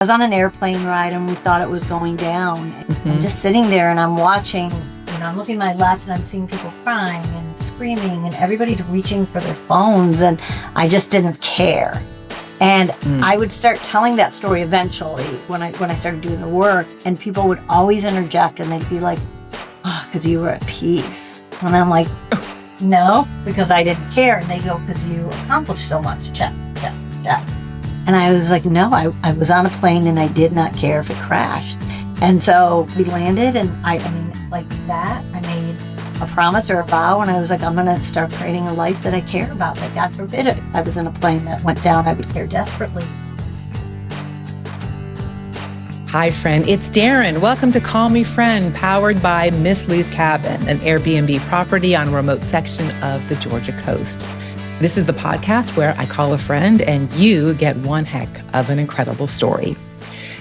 I was on an airplane ride and we thought it was going down. I'm just sitting there and I'm watching, I'm looking to my left and I'm seeing people crying and screaming and everybody's reaching for their phones and I just didn't care. And I would start telling that story eventually when I started doing the work, and people would always interject and they'd be like, oh, because you were at peace. And I'm like, no, because I didn't care. And they go, because you accomplished so much. Check. And I was like, no, I was on a plane and I did not care if it crashed. And so we landed and I mean, like that, I made a promise or a vow and I was like, I'm going to start creating a life that I care about. That God forbid if I was in a plane that went down, I would care desperately. Hi, friend. It's Daryn. Welcome to Call Me Friend, powered by Miss Lou's Cabin, an Airbnb property on a remote section of the Georgia coast. This is the podcast where I call a friend and you get one heck of an incredible story.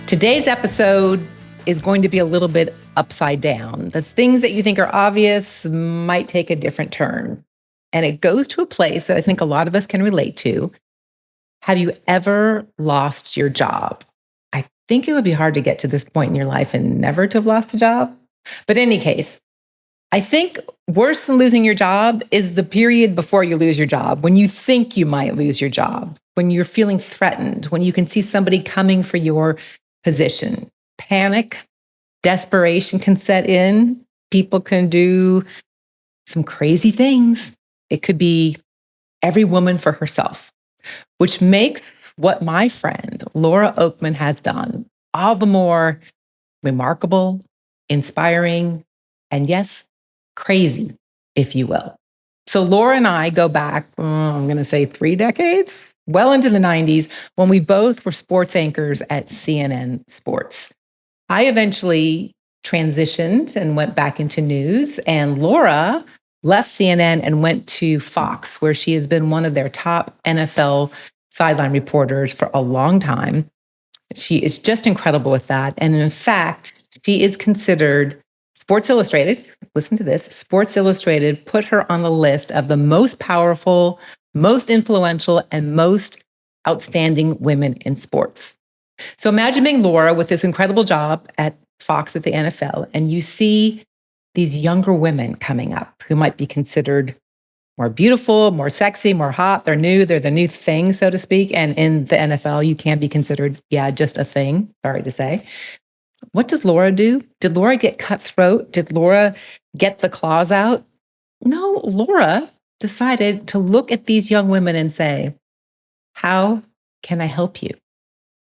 Today's episode is going to be a little bit upside down. The things that you think are obvious might take a different turn. And it goes to a place that I think a lot of us can relate to. Have you ever lost your job? I think it would be hard to get to this point in your life and never to have lost a job. But in any case, I think worse than losing your job is the period before you lose your job, when you think you might lose your job, when you're feeling threatened, when you can see somebody coming for your position. Panic, desperation can set in. People can do some crazy things. It could be every woman for herself, which makes what my friend Laura Okmin has done all the more remarkable, inspiring, and yes, crazy, if you will. So Laura and I go back, I'm going to say 3 decades, well into the 90s, when we both were sports anchors at CNN Sports. I eventually transitioned and went back into news, and Laura left CNN and went to Fox, where she has been one of their top NFL sideline reporters for a long time. She is just incredible with that. And in fact, she is considered Sports Illustrated, listen to this, Sports Illustrated put her on the list of the most powerful, most influential, and most outstanding women in sports. So imagine being Laura with this incredible job at Fox at the NFL, and you see these younger women coming up who might be considered more beautiful, more sexy, more hot. They're the new thing, so to speak. And in the NFL, you can't be considered, just a thing, sorry to say. What does Laura do? Did Laura get cutthroat? Did Laura get the claws out? No, Laura decided to look at these young women and say, how can I help you?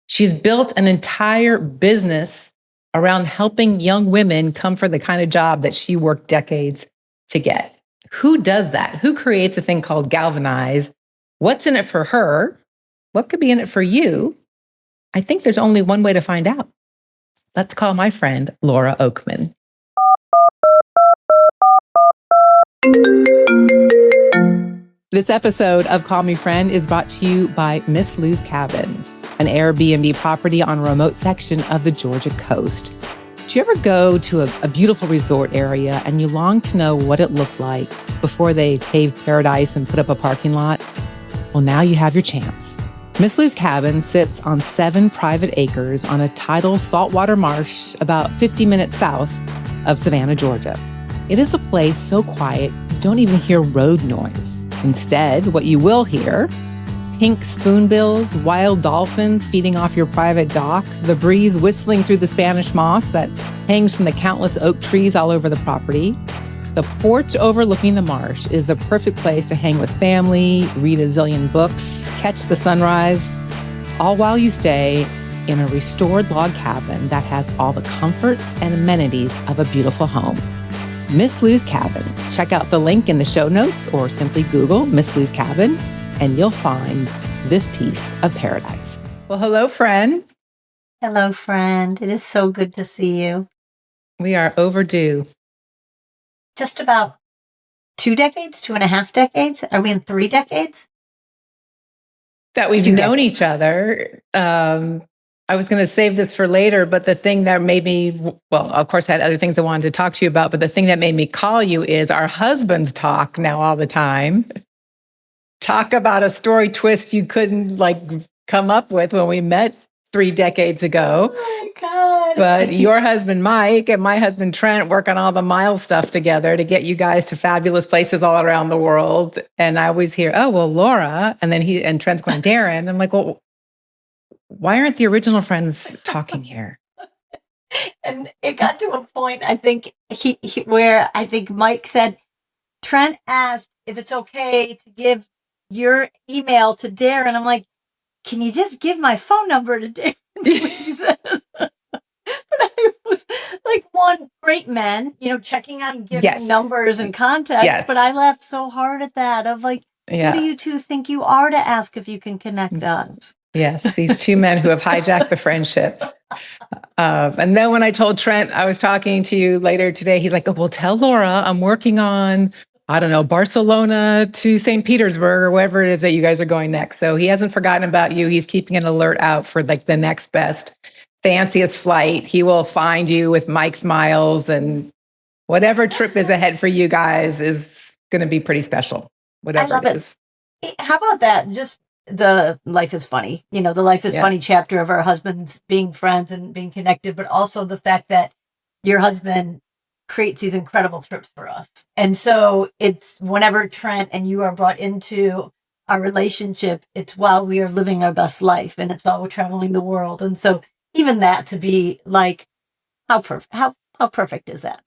She's built an entire business around helping young women come for the kind of job that she worked decades to get. Who does that? Who creates a thing called GALvanize? What's in it for her? What could be in it for you? I think there's only one way to find out. Let's call my friend Laura Okmin. This episode of Call Me Friend is brought to you by Miss Lou's Cabin, an Airbnb property on a remote section of the Georgia coast. Do you ever go to a beautiful resort area and you long to know what it looked like before they paved paradise and put up a parking lot? Well, now you have your chance. Miss Lou's Cabin sits on 7 private acres on a tidal saltwater marsh about 50 minutes south of Savannah, Georgia. It is a place so quiet you don't even hear road noise. Instead, what you will hear: pink spoonbills, wild dolphins feeding off your private dock, the breeze whistling through the Spanish moss that hangs from the countless oak trees all over the property. The porch overlooking the marsh is the perfect place to hang with family, read a zillion books, catch the sunrise, all while you stay in a restored log cabin that has all the comforts and amenities of a beautiful home. Miss Lou's Cabin. Check out the link in the show notes or simply Google Miss Lou's Cabin and you'll find this piece of paradise. Well, hello, friend. Hello, friend. It is so good to see you. We are overdue. Just about 2 decades, 2.5 decades. Are we in 3 decades? That we've known each other. I was going to save this for later, but the thing that made me, well, of course, I had other things I wanted to talk to you about, but the thing that made me call you is our husbands talk now all the time. Talk about a story twist you couldn't come up with when we met 3 decades ago. Oh my God. But your husband, Mike, and my husband, Trent, work on all the Miles stuff together to get you guys to fabulous places all around the world. And I always hear, oh, well, Laura. And then Trent's going, Daryn. I'm like, well, why aren't the original friends talking here? And it got to a point, I think, where I think Mike said, Trent asked if it's okay to give your email to Daryn. I'm like, can you just give my phone number to Daryn, please? But I was like, one, great men, checking on giving numbers and contacts. Yes. But I laughed so hard at that of like, who do you two think you are to ask if you can connect us? Yes, these two men who have hijacked the friendship. And then when I told Trent I was talking to you later today, he's like, oh, well, tell Laura I'm working on, I don't know, Barcelona to St. Petersburg or wherever it is that you guys are going next. So he hasn't forgotten about you. He's keeping an alert out for like the next best, fanciest flight. He will find you with Mike's miles, and whatever trip is ahead for you guys is going to be pretty special, whatever it is. How about that? Just the life is funny, the life is funny chapter of our husbands being friends and being connected, but also the fact that your husband creates these incredible trips for us. And so it's whenever Trent and you are brought into our relationship, it's while we are living our best life, and it's while we're traveling the world. And so even that to be like, how perfect is that?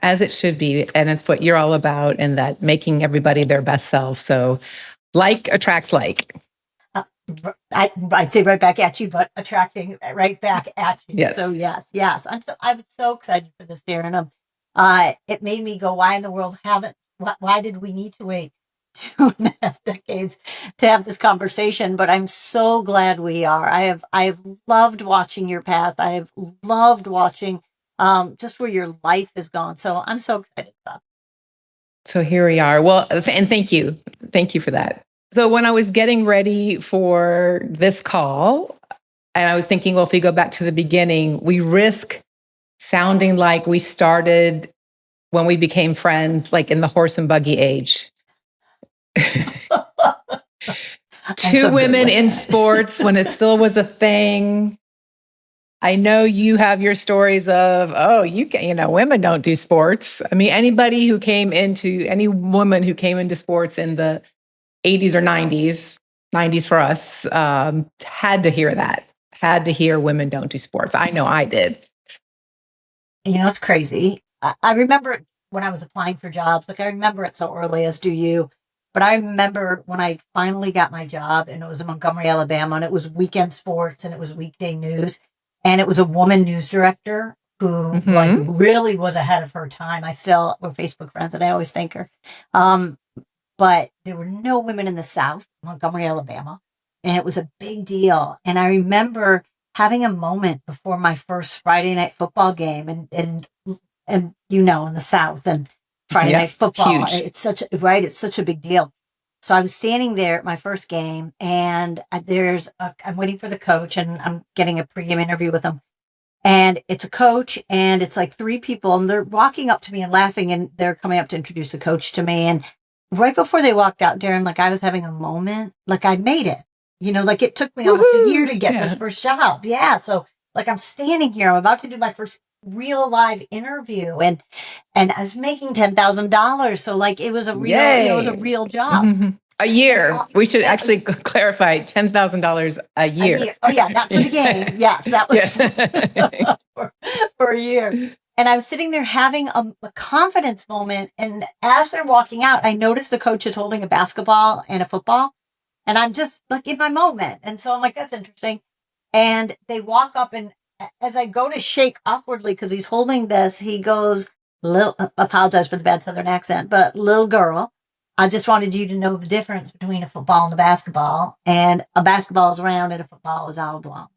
As it should be. And it's what you're all about, and that making everybody their best self. So like attracts like. I'd say right back at you, but attracting right back at you. Yes. So yes. I was so excited for this, Daryn. It made me go, why in the world why did we need to wait 2.5 decades to have this conversation? But I'm so glad we are. I have loved watching your path. I have loved watching just where your life has gone. So I'm so excited about it. So here we are. Well, and thank you. Thank you for that. So when I was getting ready for this call, and I was thinking, well, if we go back to the beginning, we risk sounding like we started when we became friends, like in the horse and buggy age. Two women in sports when it still was a thing. I know you have your stories of, women don't do sports. I mean, any woman who came into sports in the 80s or 90s for us, had to hear women don't do sports. I know I did. It's crazy. I remember when I was applying for jobs, I remember it so early, as do you. But I remember when I finally got my job, and it was in Montgomery, Alabama, and it was weekend sports and it was weekday news. And it was a woman news director who really was ahead of her time. We're Facebook friends, and I always thank her. But there were no women in the South, Montgomery, Alabama. And it was a big deal. And I remember having a moment before my first Friday night football game, and in the South, and Friday night football, huge. It's such a big deal. So I was standing there at my first game, and I'm waiting for the coach, and I'm getting a pregame interview with him. And it's a coach, and it's like 3 people, and they're walking up to me and laughing, and they're coming up to introduce the coach to me. And right before they walked out, Daryn, I was having a moment, I made it. It took me almost a year to get this first job. Yeah. So I'm standing here, I'm about to do my first real live interview, and I was making $10,000. So it was a real, it was a real job. Mm-hmm. A year. We should actually clarify $10,000 a year. Oh yeah, not for the game. Yes, that was for a year. And I was sitting there having a confidence moment. And as they're walking out, I noticed the coach is holding a basketball and a football. And I'm just in my moment. And so I'm like, that's interesting. And they walk up, and as I go to shake awkwardly because he's holding this, he goes, apologize for the bad Southern accent, but little girl, I just wanted you to know the difference between a football and a basketball. And a basketball is round and a football is oblong.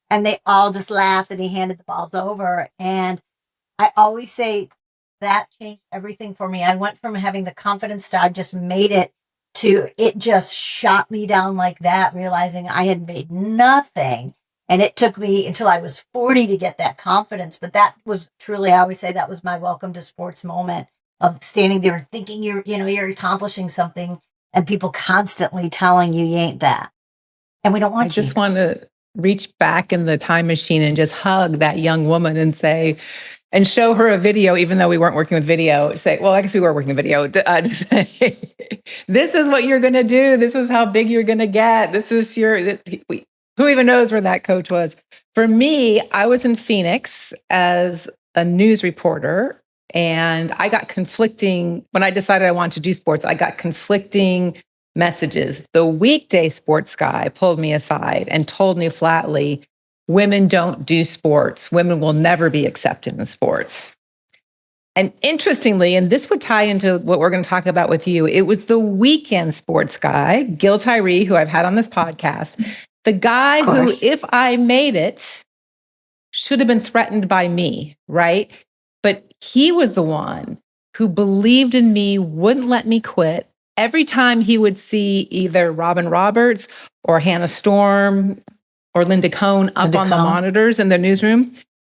And they all just laughed, and he handed the balls over. And I always say that changed everything for me. I went from having the confidence to I just made it, to it just shot me down like that, realizing I had made nothing. And it took me until I was 40 to get that confidence. But that was truly, I always say that was my welcome to sports moment of standing there and thinking you're accomplishing something, and people constantly telling you ain't that. And we don't want you. I just want to reach back in the time machine and just hug that young woman and say, and show her a video, even though we weren't working with video, say, well, I guess we were working with video, to say, this is what you're going to do. This is how big you're going to get. This is who even knows where that coach was? For me, I was in Phoenix as a news reporter, and I got conflicting, when I decided I wanted to do sports, I got conflicting messages. The weekday sports guy pulled me aside and told me flatly, women don't do sports. Women will never be accepted in sports. And interestingly, and this would tie into what we're going to talk about with you, it was the weekend sports guy, Gil Tyree, who I've had on this podcast, the guy who, if I made it, should have been threatened by me, right? But he was the one who believed in me, wouldn't let me quit. Every time he would see either Robin Roberts or Hannah Storm or Linda Cohn up on the monitors in the newsroom,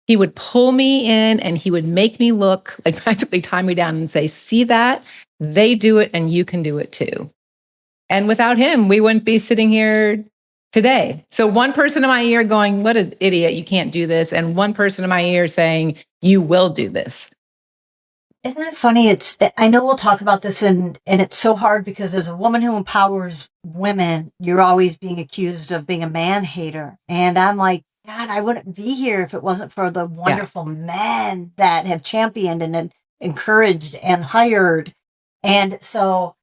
he would pull me in and he would make me look, like practically tie me down and say, see that? They do it and you can do it too. And without him, we wouldn't be sitting here today. So one person in my ear going, what an idiot, you can't do this. And one person in my ear saying, you will do this. Isn't it funny? I know we'll talk about this and it's so hard because as a woman who empowers women, you're always being accused of being a man hater. And I'm like, God, I wouldn't be here if it wasn't for the wonderful men that have championed and encouraged and hired. And so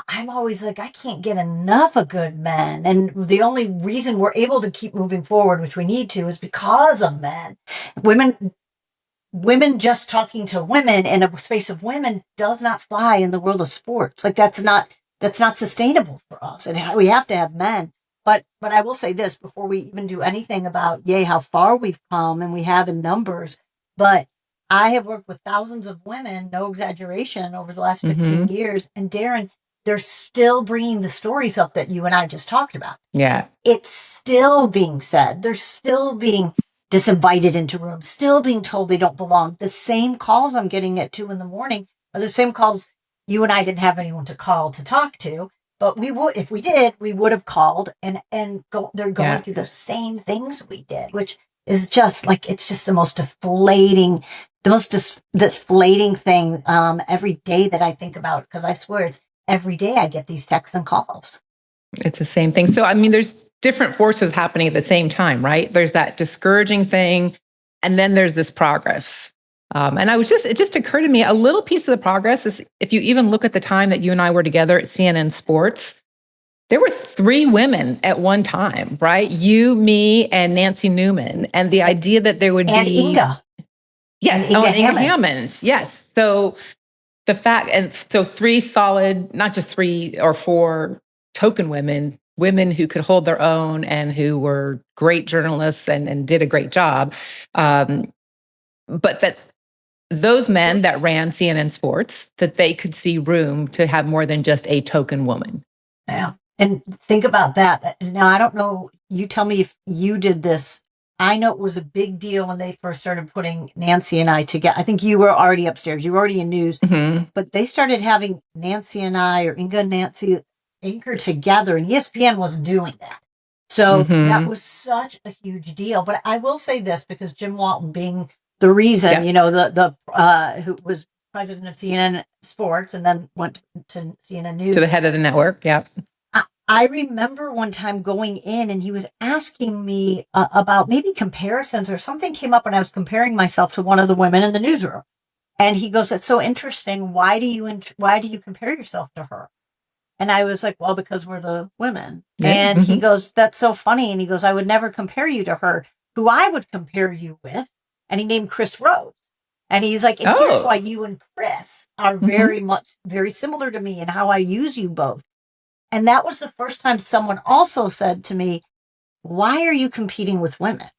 I'm always like, I can't get enough of good men. And the only reason we're able to keep moving forward, which we need to, is because of men. Women just talking to women in a space of women does not fly in the world of sports. Like that's not sustainable for us. And we have to have men. But I will say this before we even do anything about, how far we've come, and we have in numbers. But I have worked with thousands of women, no exaggeration, over the last 15 years. And Daryn, they're still bringing the stories up that you and I just talked about. Yeah. It's still being said. They're still being disinvited into rooms, still being told they don't belong. The same calls I'm getting at 2 a.m. are the same calls you and I didn't have anyone to call to talk to. But we would, if we did, we would have called and they're going through the same things we did, which is just like, it's just the most deflating thing every day that I think about, because I swear it's every day I get these texts and calls. It's the same thing. So, I mean, there's different forces happening at the same time, right? There's that discouraging thing, and then there's this progress. And it just occurred to me, a little piece of the progress is, if you even look at the time that you and I were together at CNN Sports, there were 3 women at one time, right? You, me, and Nancy Newman. And the idea that there would and be... Inga. Yes, and Inga Hammond. Yes. So the fact, and so 3 solid, not just 3 or 4 token women who could hold their own and who were great journalists and did a great job. But that those men that ran CNN Sports, that they could see room to have more than just a token woman. Yeah. And think about that. Now, I don't know, you tell me if you did this. I know it was a big deal when they first started putting Nancy and I together. I think you were already upstairs. You were already in news. But they started having Nancy and I, or Inga and Nancy, anchor together, and ESPN wasn't doing that. So that was such a huge deal. But I will say this, because Jim Walton being the reason, who was president of CNN Sports and then went to CNN News. To the head of the network, yeah. I remember one time going in and he was asking me about maybe comparisons, or something came up when I was comparing myself to one of the women in the newsroom. And he goes, "That's so interesting. Why do you compare yourself to her?" And I was like, "Well, because we're the women." Yeah. And he goes, "That's so funny." And he goes, "I would never compare you to her. Who I would compare you with." And he named Chris Rose. And he's like, "And here's why you and Chris are very similar to me, and how I use you both." And that was the first time someone also said to me, "Why are you competing with women?"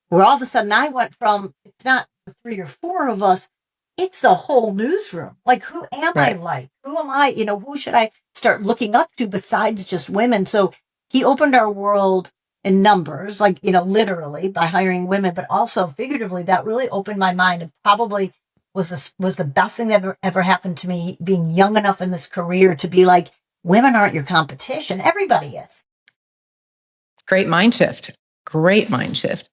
Where all of a sudden I went from, it's not the 3 or 4 of us, it's the whole newsroom. Like, who am I like? Who am I? Who should I start looking up to besides just women? So he opened our world in numbers, like, literally by hiring women, but also figuratively. That really opened my mind, and probably was the best thing that ever happened to me, being young enough in this career to be like, women aren't your competition. Everybody is. Great mind shift. Great mind shift.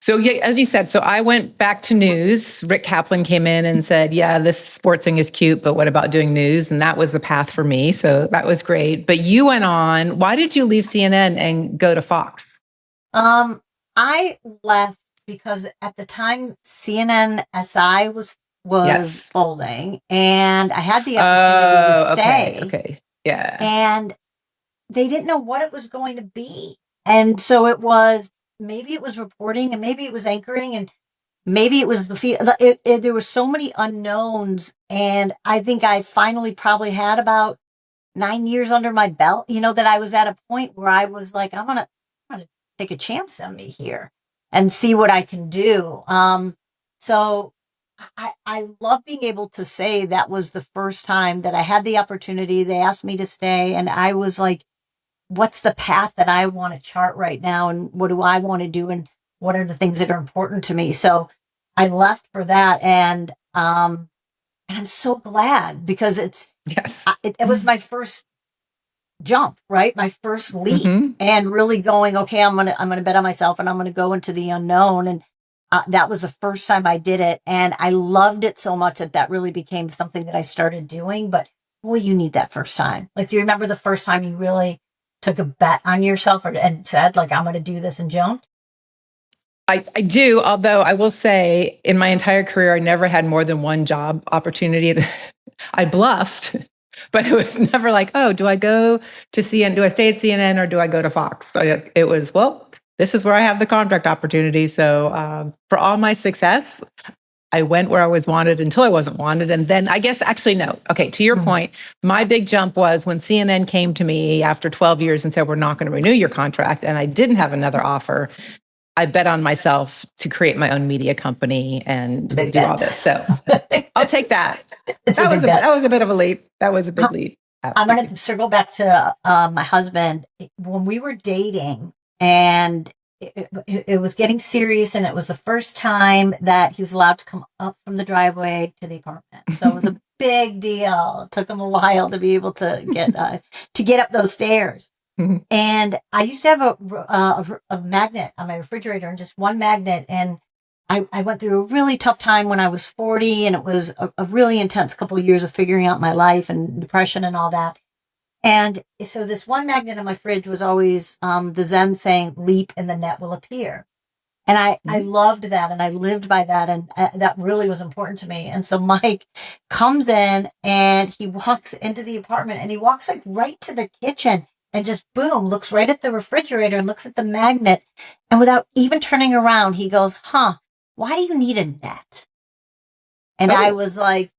So yeah, as you said, so I went back to news. Rick Kaplan came in and said, yeah, this sports thing is cute, but what about doing news? And that was the path for me. So that was great. But you went on, why did you leave CNN and go to Fox? I left because at the time CNN SI was Yes. folding, and I had the opportunity to stay. Okay. Yeah. And they didn't know what it was going to be. And so it was, maybe it was reporting, and maybe it was anchoring, and maybe it was the field. There were so many unknowns. And I think I finally probably had about 9 years under my belt, that I was at a point where I was like, I'm gonna take a chance on me here and see what I can do. So I love being able to say that was the first time that I had the opportunity. They asked me to stay, and I was like, what's the path that I want to chart right now? And what do I want to do? And what are the things that are important to me? So I left for that. And I'm so glad, because it was my first jump, right? My first leap, and really going, okay, I'm going to bet on myself, and I'm going to go into the unknown. And that was the first time I did it. And I loved it so much that really became something that I started doing. But boy, you need that first time. Like, do you remember the first time you really took a bet on yourself and said, like, I'm going to do this, and jumped? I do, although I will say in my entire career, I never had more than one job opportunity. I bluffed, but it was never like, oh, do I go to CNN? Do I stay at CNN, or do I go to Fox? So it was, well, this is where I have the contract opportunity. So for all my success, I went where I was wanted until I wasn't wanted. And then I guess, actually, no. Okay, to your point, my big jump was when CNN came to me after 12 years and said, we're not going to renew your contract. And I didn't have another offer. I bet on myself to create my own media company and do all this. So I'll take that. That was a bit of a leap. That was a big leap. I'm going to circle back to my husband. When we were dating, and it was getting serious, and it was the first time that he was allowed to come up from the driveway to the apartment. So it was a big deal. It took him a while to be able to get up those stairs. And I used to have a magnet on my refrigerator, and just one magnet. And I went through a really tough time when I was 40, and it was a really intense couple of years of figuring out my life and depression and all that. And so this one magnet on my fridge was always the Zen saying, leap and the net will appear. And I loved that, and I lived by that, and that really was important to me. And so Mike comes in, and he walks into the apartment, and he walks like right to the kitchen, and just boom, looks right at the refrigerator and looks at the magnet. And without even turning around, he goes, why do you need a net? And I was like,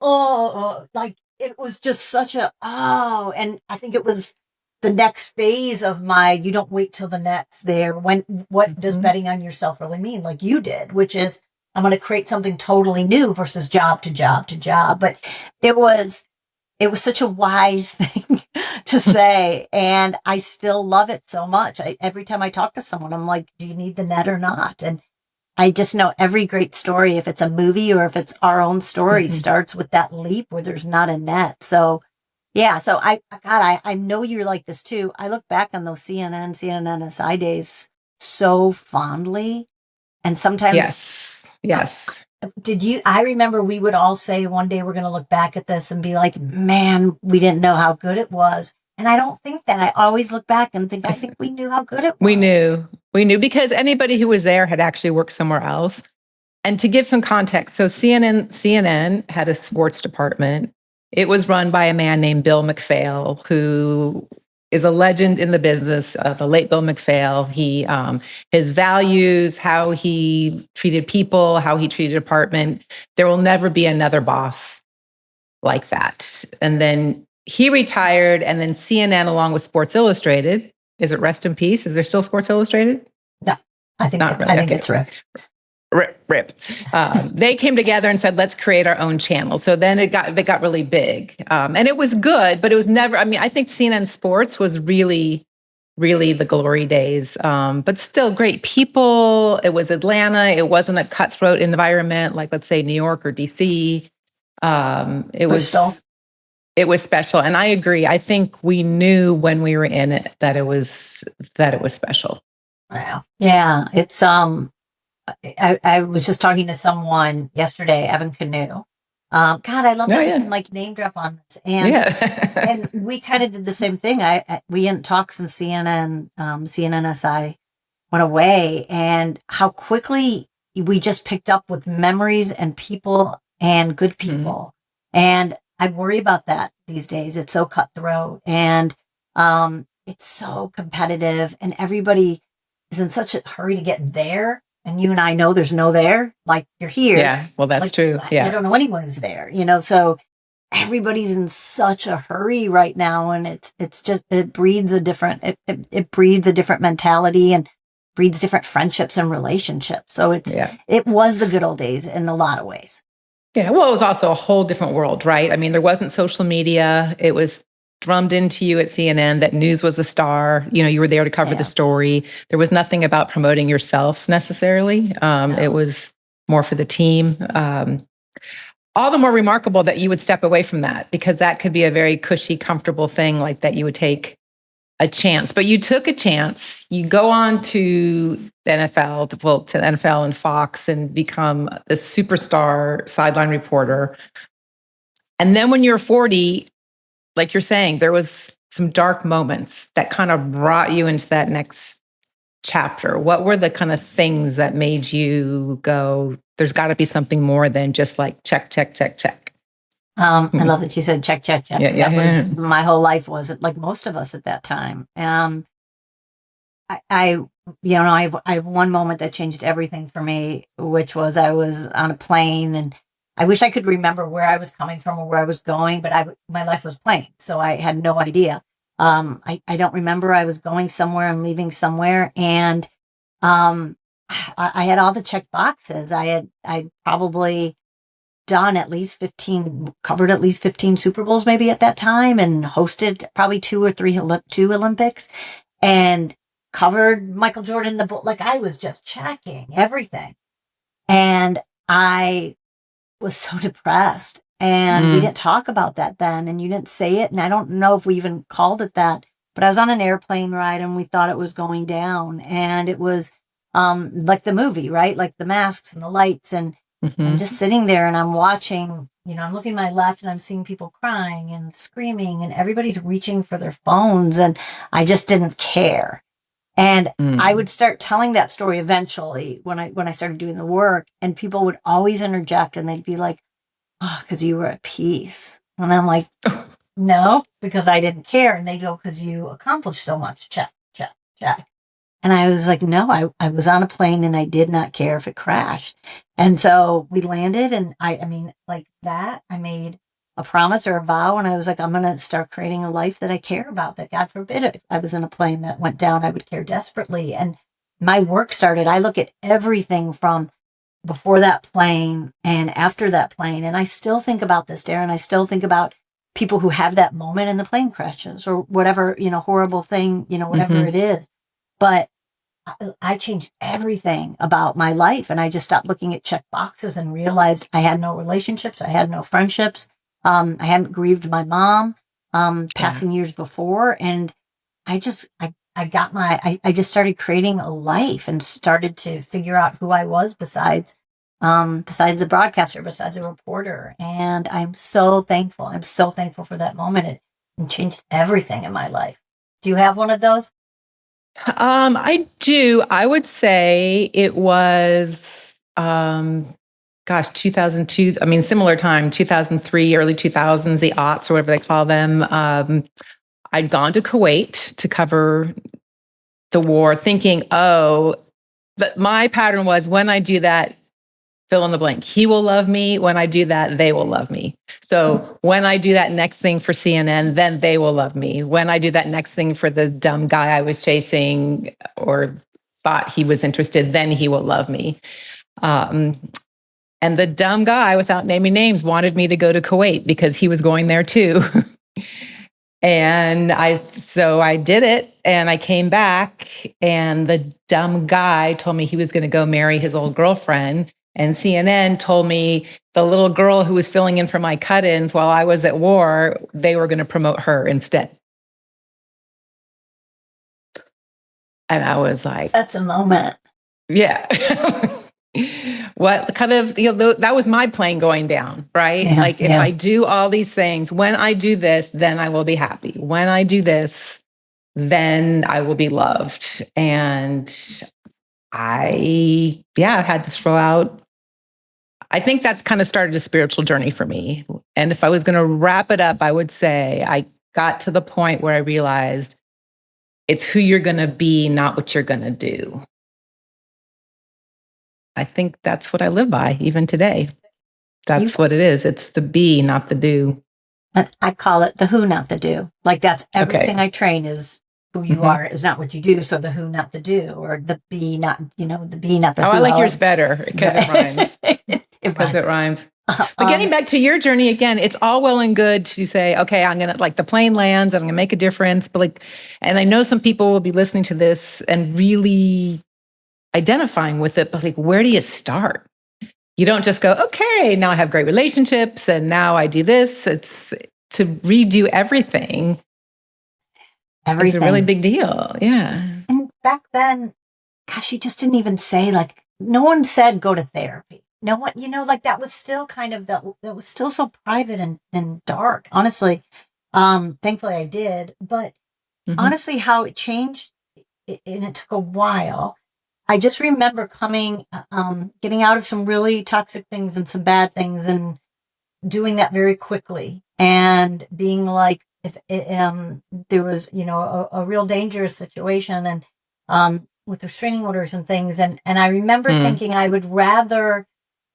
like it was just such and I think it was the next phase of you don't wait till the net's there. What does betting on yourself really mean? Like you did, which is, I'm going to create something totally new versus job to job to job. But it was such a wise thing to say. And I still love it so much. Every time I talk to someone, I'm like, do you need the net or not? And I just know every great story, if it's a movie or if it's our own story, starts with that leap where there's not a net. So yeah. So I know you're like this too. I look back on those CNN SI days so fondly. And sometimes. Yes. I remember we would all say one day we're going to look back at this and be like, man, we didn't know how good it was. And I don't think that. I always look back and think, I think we knew how good it was. We knew because anybody who was there had actually worked somewhere else. And to give some context, so CNN had a sports department. It was run by a man named Bill McPhail, who is a legend in the business, the late Bill McPhail. His values, how he treated people, how he treated a department. There will never be another boss like that. And then he retired, and then CNN, along with Sports Illustrated, is it rest in peace? Is there still Sports Illustrated? No, I think it's RIP. They came together and said, let's create our own channel. So then it got really big. And it was good, but it was never, I think CNN Sports was really, really the glory days. But still great people. It was Atlanta. It wasn't a cutthroat environment like, let's say, New York or DC. It was special. And I agree. I think we knew when we were in it that it was special. Wow. Yeah. It's, I was just talking to someone yesterday, Evan Canoe. God, I love Oh that we yeah. can like name drop on this. And Yeah. we kind of did the same thing. We didn't talk since CNNSI went away, and how quickly we just picked up with memories and people and good Mhm. people. And I worry about that these days. It's so cutthroat and it's so competitive, and everybody is in such a hurry to get there. And you and I know there's no there. Like you're here. Yeah. Well, that's Like true. I Yeah. don't know anyone who's there, so everybody's in such a hurry right now, and it's just it breeds a different it breeds a different mentality and breeds different friendships and relationships. So Yeah. it was the good old days in a lot of ways. Yeah. Well, it was also a whole different world, right? I mean, there wasn't social media. It was drummed into you at CNN that news was a star. You were there to cover the Yeah. story. There was nothing about promoting yourself necessarily. It No. was more for the team. All the more remarkable that you would step away from that, because that could be a very cushy, comfortable thing like that you would take a chance. But you took a chance. You go on to the NFL, to NFL and Fox, and become the superstar sideline reporter. And then when you're 40, like you're saying, there was some dark moments that kind of brought you into that next chapter. What were the kind of things that made you go, there's got to be something more than just like check, check, check, check? I love that you said check, check, check, Yeah, because yeah, that yeah. was my whole life, was it, like most of us at that time. I have one moment that changed everything for me, which was I was on a plane, and I wish I could remember where I was coming from or where I was going, but my life was plain, so I had no idea. I don't remember. I was going somewhere and leaving somewhere, and um, I had all the check boxes. I'd probably done at least 15, covered at least 15 Super Bowls maybe at that time, and hosted probably two Olympics, and covered Michael Jordan, the book. Like I was just checking everything. And I was so depressed. And we Mm, didn't talk about that then. And you didn't say it. And I don't know if we even called it that. But I was on an airplane ride and we thought it was going down. And it was like the movie, right? Like the masks and the lights. And I'm mhm. just sitting there and I'm watching, I'm looking to my left and I'm seeing people crying and screaming and everybody's reaching for their phones. And I just didn't care. And I Mm. would start telling that story eventually when I started doing the work, and people would always interject and they'd be like, "Oh, because you were at peace." And I'm like, "No, because I didn't care." And they go, "Because you accomplished so much." Check, check, check. And I was like, "No, I was on a plane and I did not care if it crashed." And so we landed, and I mean, like that, I made a promise or a vow, and I was like, I'm going to start creating a life that I care about, that God forbid if I was in a plane that went down, I would care desperately. And my work started. I look at everything from before that plane and after that plane. And I still think about this, Daryn. I still think about people who have that moment in the plane crashes or whatever, horrible thing, whatever Mhm. it is. But I changed everything about my life, and I just stopped looking at check boxes and realized I had no relationships. I had no friendships. I hadn't grieved my mom, Yeah. passing years before. And I just started creating a life and started to figure out who I was besides a broadcaster, besides a reporter. And I'm so thankful. I'm so thankful for that moment. It changed everything in my life. Do you have one of those? I do. I would say it was, gosh, 2002. I mean, similar time, 2003, early 2000s, the aughts or whatever they call them. I'd gone to Kuwait to cover the war, thinking, oh, but my pattern was when I do that, fill in the blank. He will love me. When I do that, they will love me. So when I do that next thing for CNN, then they will love me. When I do that next thing for the dumb guy I was chasing or thought he was interested, then he will love me. Um, and the dumb guy, without naming names, wanted me to go to Kuwait because he was going there too. So I did it, and I came back, and the dumb guy told me he was going to go marry his old girlfriend. And CNN told me the little girl who was filling in for my cut-ins while I was at war, they were going to promote her instead. And I was like, That's a moment. yeah. What kind of, that was my plane going down, right? Yeah, Like if I do all these things, when I do this, then I will be happy. When I do this, then I will be loved. And I had to throw out. I think that's kind of started a spiritual journey for me. And if I was going to wrap it up, I would say I got to the point where I realized it's who you're going to be, not what you're going to do. I think that's what I live by even today. That's what it is. It's the be, not the do. I call it the who, not the do. Like that's everything I train is who you are is not what you do. So the who, not the do, or the be, not, the be, not the who. I like yours better because it rhymes. It rhymes. But getting back to your journey again, it's all well and good to say, okay, I'm going to like the plane lands and I'm going to make a difference. But and I know some people will be listening to this and really identifying with it, but where do you start? You don't just go, okay, now I have great relationships and now I do this. It's to redo everything. It's a really big deal. Yeah. And back then, gosh, you just didn't even say no one said go to therapy. No one, that was still kind of, that was still so private and dark, honestly. Thankfully I did, but honestly, how it changed, and it took a while. I just remember getting out of some really toxic things and some bad things and doing that very quickly and being like, if there was, a real dangerous situation and with restraining orders and things. And I remember thinking I would rather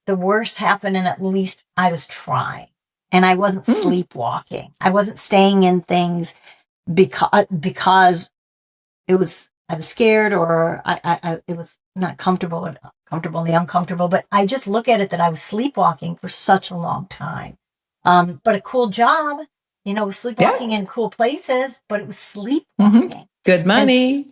the worst happen and at least I was trying and I wasn't sleepwalking. I wasn't staying in things because I was scared or it was not comfortable in the uncomfortable, but I just look at it that I was sleepwalking for such a long time. But a cool job, sleepwalking in cool places, but it was sleepwalking. Good money.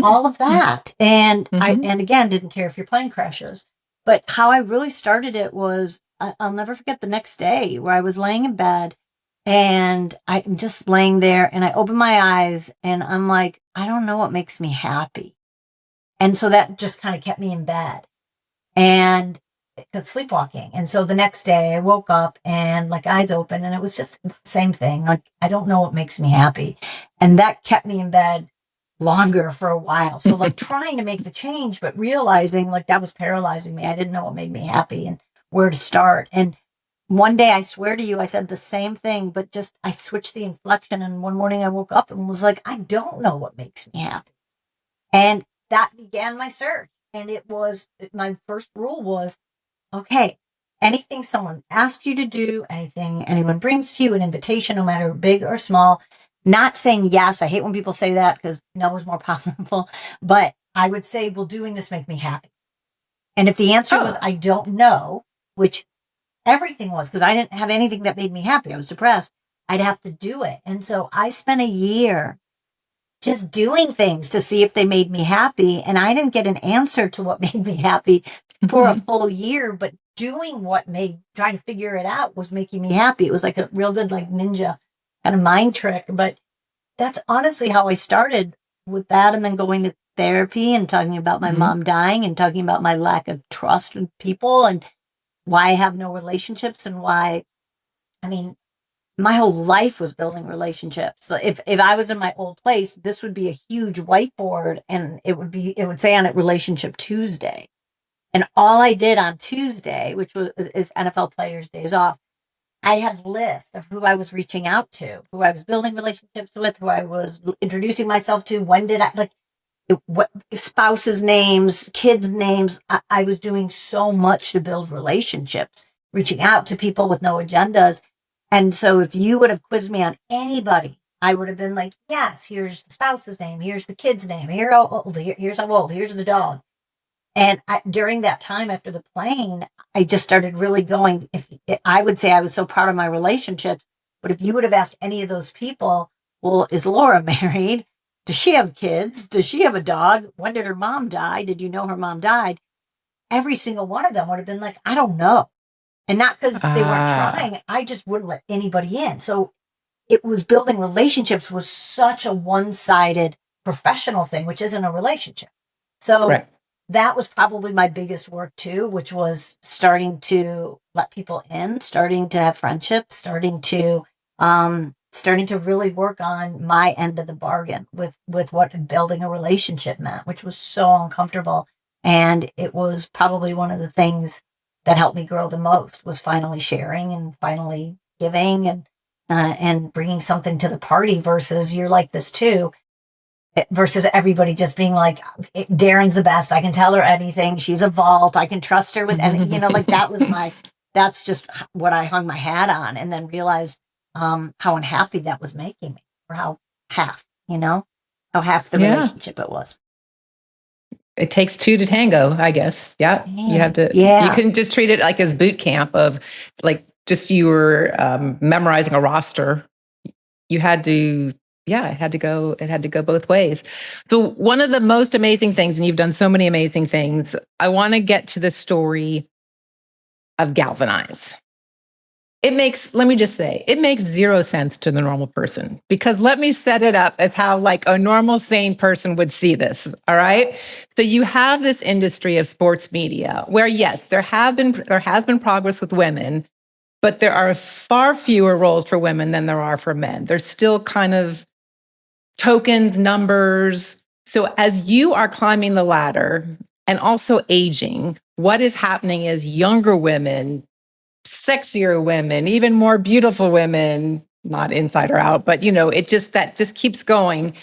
All of that. And and again, didn't care if your plane crashes, but how I really started it was, I'll never forget the next day where I was laying in bed and I'm just laying there and I open my eyes and I'm like, I don't know what makes me happy. And so that just kind of kept me in bed and because sleepwalking. And so the next day I woke up and eyes open and it was just the same thing. Like, I don't know what makes me happy. And that kept me in bed longer for a while. So trying to make the change, but realizing that was paralyzing me. I didn't know what made me happy and where to start. And one day, I swear to you, I said the same thing, but just I switched the inflection. And one morning I woke up and was like, I don't know what makes me happy. And that began my search. And my first rule was, okay, anything someone asks you to do, anything anyone brings to you, an invitation, no matter big or small, not saying yes. I hate when people say that because no is more possible. But I would say, will doing this make me happy? And if the answer was, I don't know, which everything was, because I didn't have anything that made me happy. I was depressed. I'd have to do it. And so I spent a year just doing things to see if they made me happy. And I didn't get an answer to what made me happy for a full year, but doing trying to figure it out was making me happy. It was like a real good, ninja kind of mind trick. But that's honestly how I started with that. And then going to therapy and talking about my mom dying and talking about my lack of trust in people and why I have no relationships and why, my whole life was building relationships. So if I was in my old place, this would be a huge whiteboard and it would say on it Relationship Tuesday. And all I did on Tuesday, which is NFL players' days off, I had a list of who I was reaching out to, who I was building relationships with, who I was introducing myself to. When did what spouses' names, kids' names. I was doing so much to build relationships, reaching out to people with no agendas. And so if you would have quizzed me on anybody, I would have been like, yes, here's the spouse's name, here's the kid's name, here's how old, here's the dog. And during that time after the plane, I just started really going, I would say I was so proud of my relationships, but if you would have asked any of those people, well, is Laura married? Does she have kids? Does she have a dog? When did her mom die? Did you know her mom died? Every single one of them would have been like, I don't know. And not because they weren't trying. I just wouldn't let anybody in. So it was building relationships was such a one-sided professional thing, which isn't a relationship. So Right. that was probably my biggest work too, which was starting to let people in, starting to have friendships, starting to really work on my end of the bargain with what building a relationship meant, which was so uncomfortable. And it was probably one of the things that helped me grow the most, was finally sharing and finally giving and bringing something to the party versus you're like this too, versus everybody just being like, Daryn's the best. I can tell her anything. She's a vault. I can trust her with any, like that was that's just what I hung my hat on, and then realized how unhappy that was making me, or how half the relationship it was. It takes two to tango, I guess. Yeah. You have to, you couldn't just treat it like as boot camp of like, just you were memorizing a roster. You had to, it had to go both ways. So one of the most amazing things, and you've done so many amazing things, I want to get to the story of GALvanize. Let me just say, it makes zero sense to the normal person, because let me set it up as how like a normal, sane person would see this. All right. So you have this industry of sports media where, yes, there has been progress with women, but there are far fewer roles for women than there are for men. There's still kind of tokens, numbers. So as you are climbing the ladder and also aging, what is happening is younger women, sexier women, even more beautiful women, not inside or out, but that just keeps going.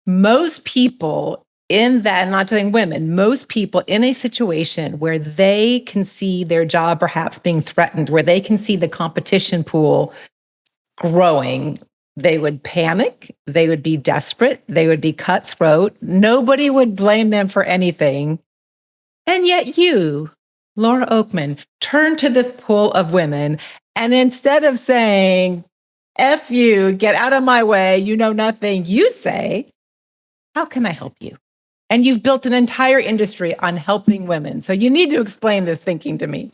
Most people in that, not saying women, most people in a situation where they can see their job perhaps being threatened, where they can see the competition pool growing, they would panic, they would be desperate, they would be cutthroat. Nobody would blame them for anything. And yet you, Laura Okmin, turn to this pool of women, and instead of saying, F you, get out of my way, you know nothing, you say, how can I help you? And you've built an entire industry on helping women. So you need to explain this thinking to me.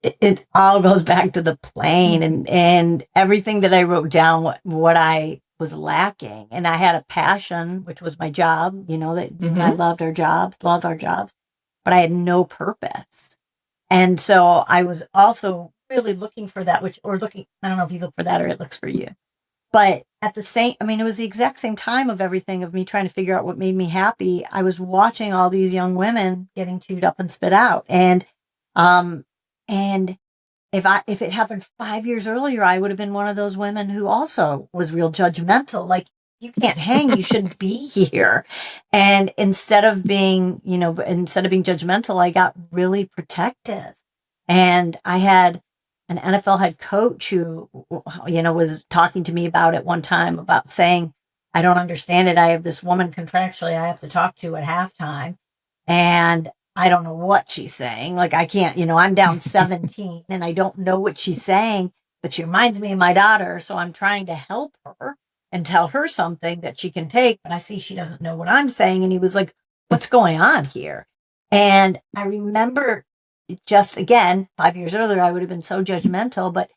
It all goes back to the plane and everything that I wrote down, what I was lacking. And I had a passion, which was my job, that I loved our jobs, but I had no purpose. And so I was also really looking for that, I don't know if you look for that or it looks for you. But at it was the exact same time of everything, of me trying to figure out what made me happy. I was watching all these young women getting chewed up and spit out. And if it happened 5 years earlier, I would have been one of those women who also was real judgmental. Like, you can't hang, you shouldn't be here. And instead of being judgmental, I got really protective. And I had an NFL head coach who, was talking to me about it one time, about saying, I don't understand it. I have this woman contractually I have to talk to at halftime, and I don't know what she's saying. Like, I can't, I'm down 17 and I don't know what she's saying, but she reminds me of my daughter. So I'm trying to help her and tell her something that she can take, but I see she doesn't know what I'm saying. And he was like, what's going on here? And I remember, just again, 5 years earlier, I would have been so judgmental, but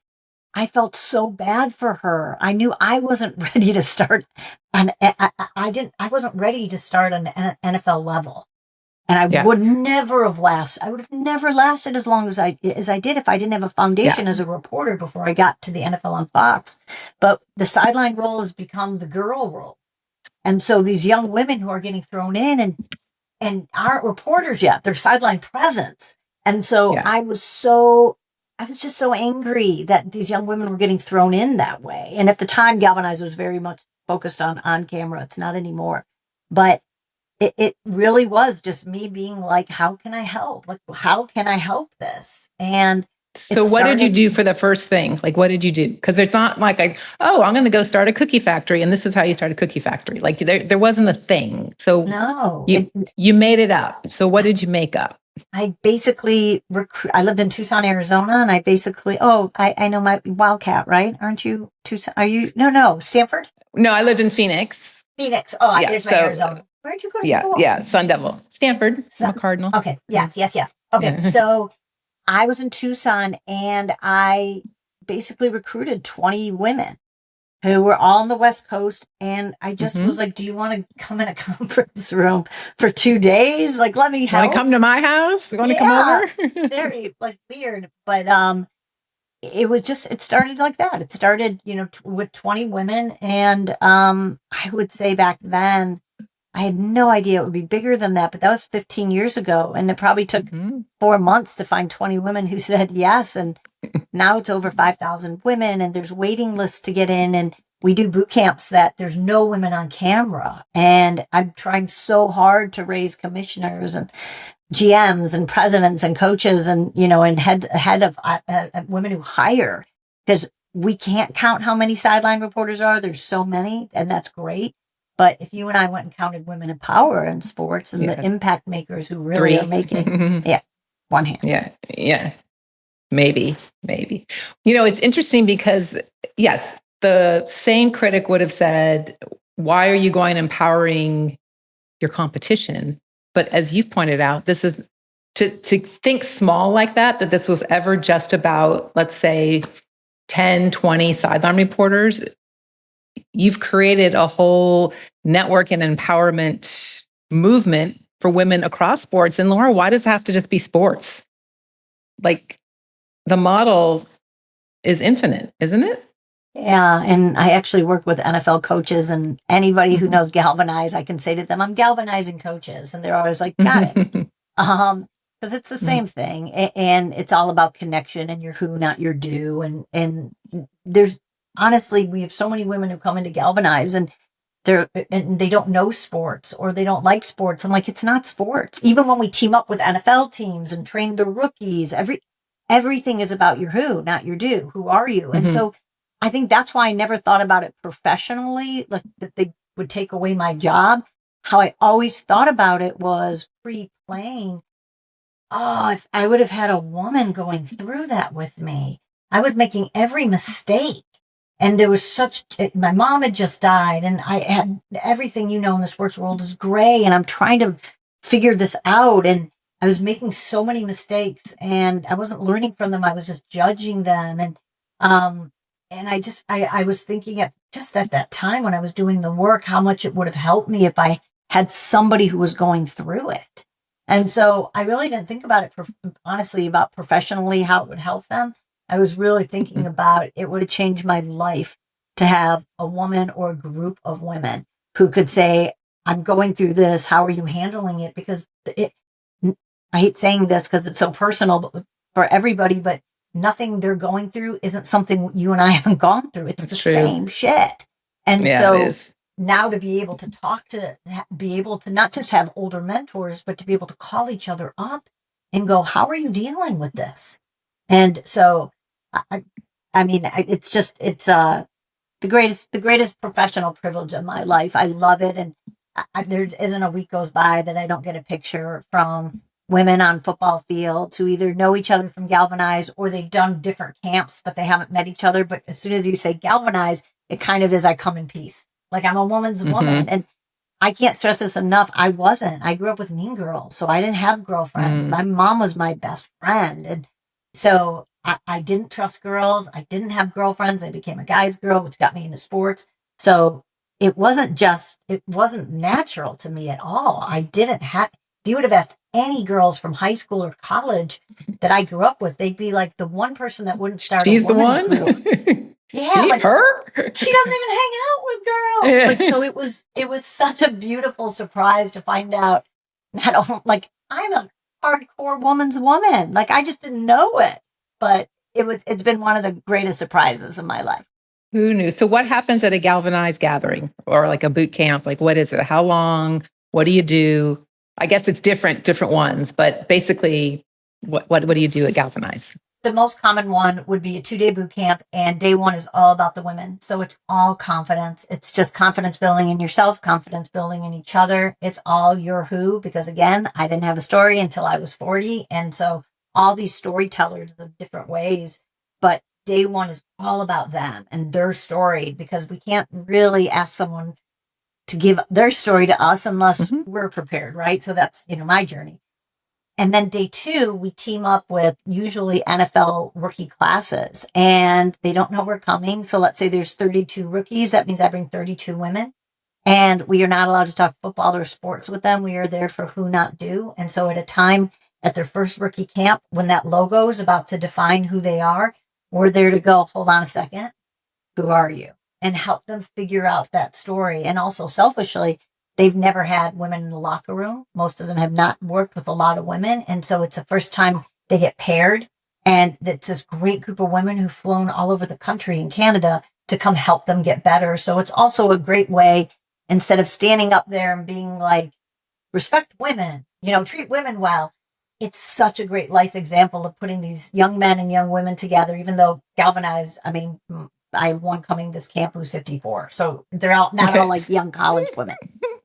I felt so bad for her. I knew I wasn't ready to start I wasn't ready to start on an NFL level. And I would never have lasted. I would have never lasted as long as I did if I didn't have a foundation as a reporter before I got to the NFL on Fox. But the sideline role has become the girl role. And so these young women who are getting thrown in and aren't reporters yet, they're sideline presence. And so I was just so angry that these young women were getting thrown in that way. And at the time, GALvanize was very much focused on camera. It's not anymore. But it really was just me being like, how can I help? Like, how can I help this? And so what did you do for the first thing? Like, what did you do? Because it's not like, I'm going to go start a cookie factory, and this is how you start a cookie factory. Like, there wasn't a thing. So no, you made it up. So what did you make up? I basically I lived in Tucson, Arizona, and I basically, I know my Wildcat, right? Aren't you Tucson? Are you? No, Stanford? No, I lived in Phoenix. There's my Arizona. Where'd you go to school? Yeah, Sun Devil. Stanford. I'm a Cardinal. Okay, yes. Okay, so I was in Tucson, and I basically recruited 20 women who were all on the West Coast. And I just Mm-hmm. was like, do you want to come in a conference room for 2 days? Like, let me Want to help. come to my house? Want to come Yeah, over? very like weird. But it was just, it started like that. It started, with 20 women. And I would say back then, I had no idea it would be bigger than that, but that was 15 years ago. And it probably took Mm-hmm. 4 months to find 20 women who said yes. And now it's over 5,000 women, and there's waiting lists to get in. And we do boot camps that there's no women on camera. And I'm trying so hard to raise commissioners and GMs and presidents and coaches and, and head of women who hire, because we can't count how many sideline reporters are. There's so many, and that's great. But if you and I went and counted women in power in sports and the impact makers who really are making, one hand. Yeah. Maybe. It's interesting because, yes, the same critic would have said, why are you going and empowering your competition? But as you've pointed out, this is to think small like that this was ever just about, let's say, 10, 20 sideline reporters. You've created a whole network and empowerment movement for women across sports. And Laura, why does it have to just be sports? Like, the model is infinite, isn't it? Yeah. And I actually work with NFL coaches, and anybody who knows GALvanize, I can say to them, I'm galvanizing coaches. And they're always like, got it. Because it's the same thing. And it's all about connection and your who, not your do. And there's, honestly, we have so many women who come into GALvanize and they don't know sports or they don't like sports. I'm like, it's not sports. Even when we team up with NFL teams and train the rookies, everything is about your who, not your do. Who are you? And so I think that's why I never thought about it professionally, like that they would take away my job. How I always thought about it was pre-playing. Oh, if I would have had a woman going through that with me, I was making every mistake. And there was my mom had just died, and I had everything, in the sports world is gray, and I'm trying to figure this out. And I was making so many mistakes, and I wasn't learning from them. I was just judging them. And I was thinking at that time when I was doing the work, how much it would have helped me if I had somebody who was going through it. And so I really didn't think about it, honestly, about professionally, how it would help them. I was really thinking about it would have changed my life to have a woman or a group of women who could say, I'm going through this. How are you handling it? Because I hate saying this because it's so personal for everybody, but nothing they're going through isn't something you and I haven't gone through. It's the same shit. And so now to be able to be able to not just have older mentors, but to be able to call each other up and go, how are you dealing with this? And so, it's the greatest professional privilege of my life. I love it. And there isn't a week goes by that I don't get a picture from women on football fields who either know each other from GALvanize or they've done different camps, but they haven't met each other. But as soon as you say GALvanize, it kind of is, I come in peace. Like, I'm a woman's woman. And I can't stress this enough. I grew up with mean girls, so I didn't have girlfriends. My mom was my best friend. And so I didn't trust girls. I didn't have girlfriends. I became a guy's girl, which got me into sports. So it wasn't natural to me at all. If you would have asked any girls from high school or college that I grew up with, they'd be like the one person that wouldn't start a women's group. Yeah, like her? She doesn't even hang out with girls. Yeah. Like, so it was such a beautiful surprise to find out like I'm a hardcore woman's woman. Like, I just didn't know it, but it's been one of the greatest surprises of my life. Who knew? So what happens at a GALvanize gathering or like a boot camp? Like, what is it? How long? What do you do? I guess it's different ones, but basically what do you do at GALvanize? The most common one would be a 2-day boot camp, and day one is all about the women. So it's all confidence. It's just confidence building in yourself, confidence building in each other. It's all your who, because again, I didn't have a story until I was 40. And so all these storytellers of different ways, but day one is all about them and their story, because we can't really ask someone to give their story to us unless we're prepared, right? So that's, my journey. And then day 2, we team up with usually NFL rookie classes, and they don't know we're coming. So let's say there's 32 rookies. That means I bring 32 women, and we are not allowed to talk football or sports with them. We are there for who, not do. And so at a time at their first rookie camp, when that logo is about to define who they are, we're there to go, hold on a second, who are you? And help them figure out that story. And also selfishly, they've never had women in the locker room. Most of them have not worked with a lot of women. And so it's the first time they get paired. And it's this great group of women who've flown all over the country in Canada to come help them get better. So it's also a great way, instead of standing up there and being like, respect women, treat women well. It's such a great life example of putting these young men and young women together, even though GALvanize, I have one coming this camp who's 54. So they're all not all like young college women,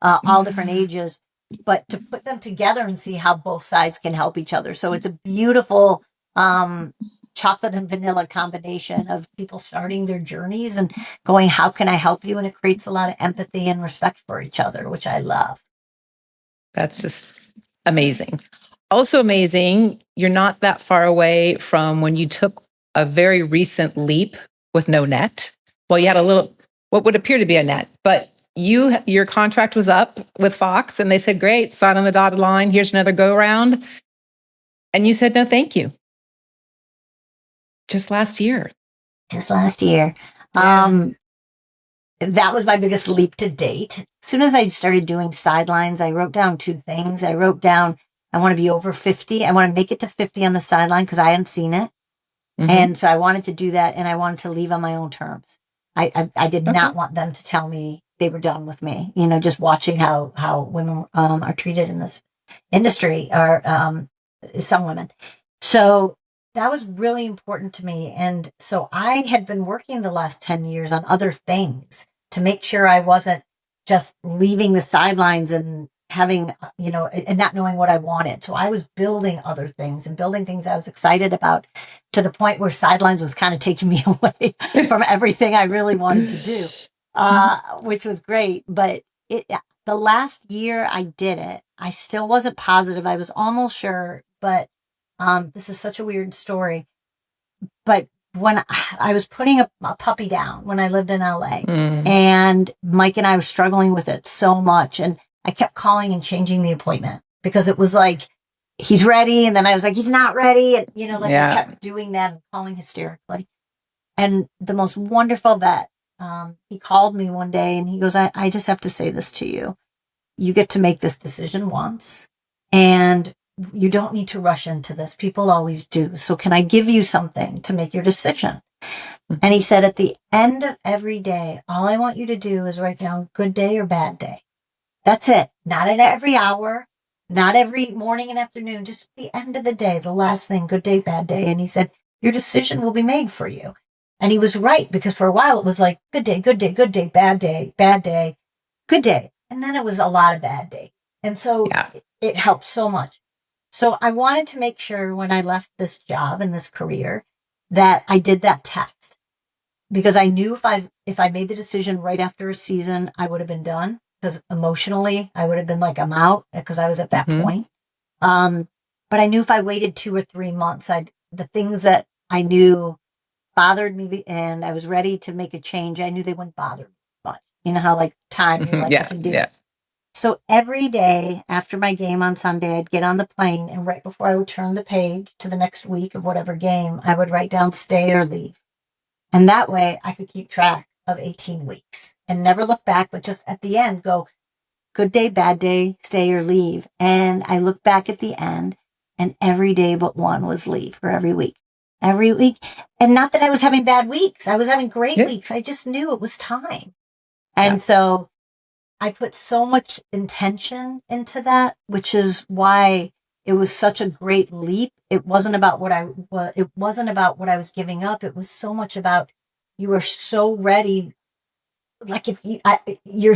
all different ages, but to put them together and see how both sides can help each other. So it's a beautiful chocolate and vanilla combination of people starting their journeys and going, how can I help you? And it creates a lot of empathy and respect for each other, which I love. That's just amazing. Also amazing, you're not that far away from when you took a very recent leap with no net. Well, you had a little, what would appear to be a net, but your contract was up with Fox and they said, great, sign on the dotted line. Here's another go round. And you said, no, thank you. Just last year. Yeah. That was my biggest leap to date. As soon as I started doing sidelines, I wrote down 2 things. I wrote down, I want to be over 50. I want to make it to 50 on the sideline because I hadn't seen it. Mm-hmm. And so I wanted to do that, and I wanted to leave on my own terms. I did not want them to tell me they were done with me. Just watching how women are treated in this industry, or some women. So that was really important to me. And so I had been working the last 10 years on other things to make sure I wasn't just leaving the sidelines and having, and not knowing what I wanted. So I was building other things and building things I was excited about, to the point where sidelines was kind of taking me away from everything I really wanted to do, which was great. But the last year I did it, I still wasn't positive. I was almost sure, but this is such a weird story. But when I was putting a puppy down when I lived in LA, and Mike and I were struggling with it so much, and I kept calling and changing the appointment because it was like, he's ready. And then I was like, he's not ready. And, I kept doing that and calling hysterically. And the most wonderful vet, he called me one day and he goes, I just have to say this to you. You get to make this decision once, and you don't need to rush into this. People always do. So can I give you something to make your decision? And he said, at the end of every day, all I want you to do is write down good day or bad day. That's it. Not in every hour, not every morning and afternoon, just at the end of the day, the last thing, good day, bad day. And he said, your decision will be made for you. And he was right, because for a while it was like, good day, good day, good day, bad day, good day. And then it was a lot of bad day. And so it helped so much. So I wanted to make sure when I left this job and this career that I did that test, because I knew if I made the decision right after a season, I would have been done. Because emotionally, I would have been like, I'm out, because I was at that point. But I knew if I waited 2 or 3 months, the things that I knew bothered me and I was ready to make a change, I knew they wouldn't bother me much. You know how like time, you're like, I can do it. So every day after my game on Sunday, I'd get on the plane, and right before I would turn the page to the next week of whatever game, I would write down stay or leave. And that way I could keep track of 18 weeks and never look back, but just at the end go, good day, bad day, stay or leave. And I look back at the end, and every day but one was leave, for every week. And not that I was having bad weeks. I was having great weeks. I just knew it was time. And so I put so much intention into that, which is why it was such a great leap. It wasn't about what I was giving up. It was so much about, you are so ready. Like if you're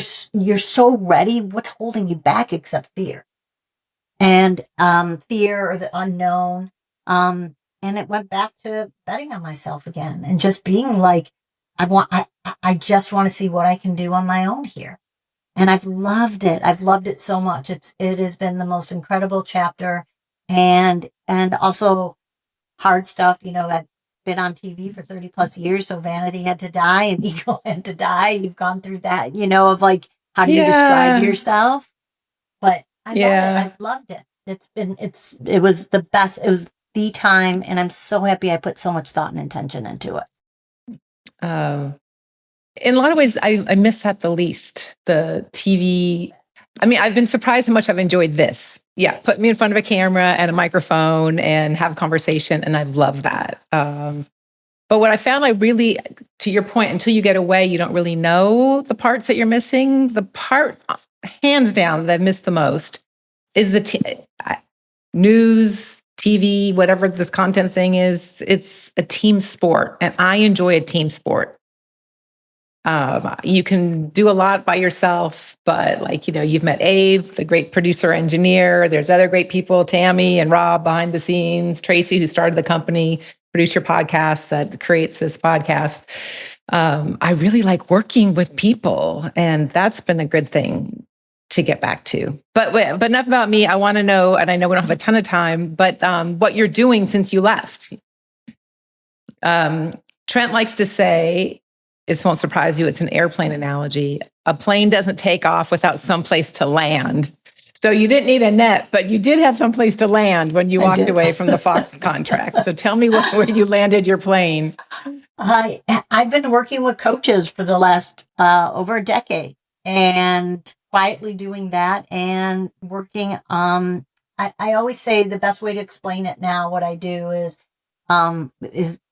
so ready, what's holding you back except fear? And fear or the unknown. And it went back to betting on myself again and just being like, I just want to see what I can do on my own here. And I've loved it. I've loved it so much. It has been the most incredible chapter. and also hard stuff. I've been on TV for 30 plus years, so vanity had to die and ego had to die. You've gone through that, of like, how do you describe Yeah. yourself? But I love it. Yeah. I've loved it. It was the best. It was the time, and I'm so happy I put so much thought and intention into it. In a lot of ways, I miss that the least. The TV. I mean, I've been surprised how much I've enjoyed this. Yeah, put me in front of a camera and a microphone and have a conversation, and I love that. But what I found, to your point, until you get away, you don't really know the parts that you're missing. The part, hands down, that I miss the most is the news, TV, whatever this content thing is. It's a team sport, and I enjoy a team sport. You can do a lot by yourself, but you've met Abe, the great producer engineer. There's other great people, Tammy and Rob behind the scenes, Tracy, who started the company, produced your podcast that creates this podcast. I really like working with people, and that's been a good thing to get back to. But enough about me. I want to know, and I know we don't have a ton of time, but what you're doing since you left. Trent likes to say, this won't surprise you, it's an airplane analogy. A plane doesn't take off without someplace to land. So you didn't need a net, but you did have someplace to land when you walked away from the Fox contract. So tell me where you landed your plane. I've been working with coaches for the last over a decade, and quietly doing that and working. I always say the best way to explain it now, what I do is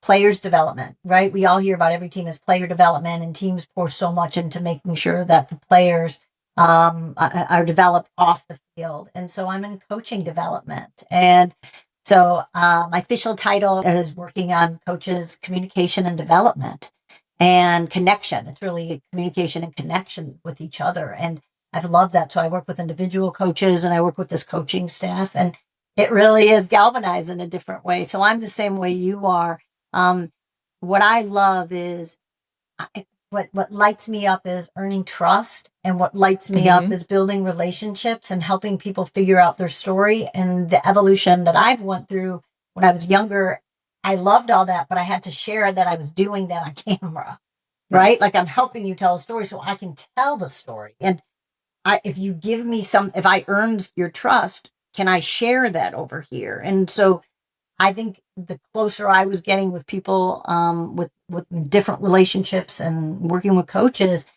players development, right? We all hear about every team as player development, and teams pour so much into making sure that the players are developed off the field. And so I'm in coaching development. And so my official title is working on coaches' communication and development and connection. It's really communication and connection with each other. And I've loved that. So I work with individual coaches and I work with this coaching staff, and it really is galvanized in a different way. So I'm the same way you are. What I love is what lights me up is earning trust, and what lights me up is building relationships and helping people figure out their story and the evolution that I've went through when I was younger. I loved all that, but I had to share that I was doing that on camera, right? Like, I'm helping you tell a story so I can tell the story. And if you give me if I earned your trust, can I share that over here? And so I think the closer I was getting with people, with different relationships and working with coaches,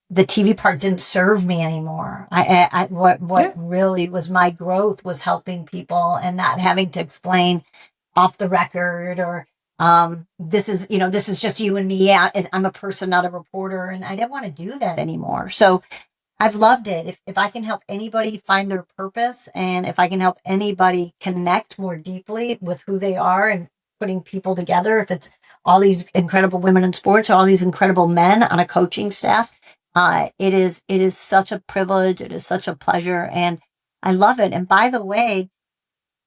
the TV part didn't serve me anymore. What really was my growth was helping people and not having to explain off the record or this is just you and me. I'm a person, not a reporter, and I didn't want to do that anymore. So I've loved it. If I can help anybody find their purpose, and if I can help anybody connect more deeply with who they are and putting people together, if it's all these incredible women in sports or all these incredible men on a coaching staff, it is such a privilege. It is such a pleasure, and I love it. And by the way,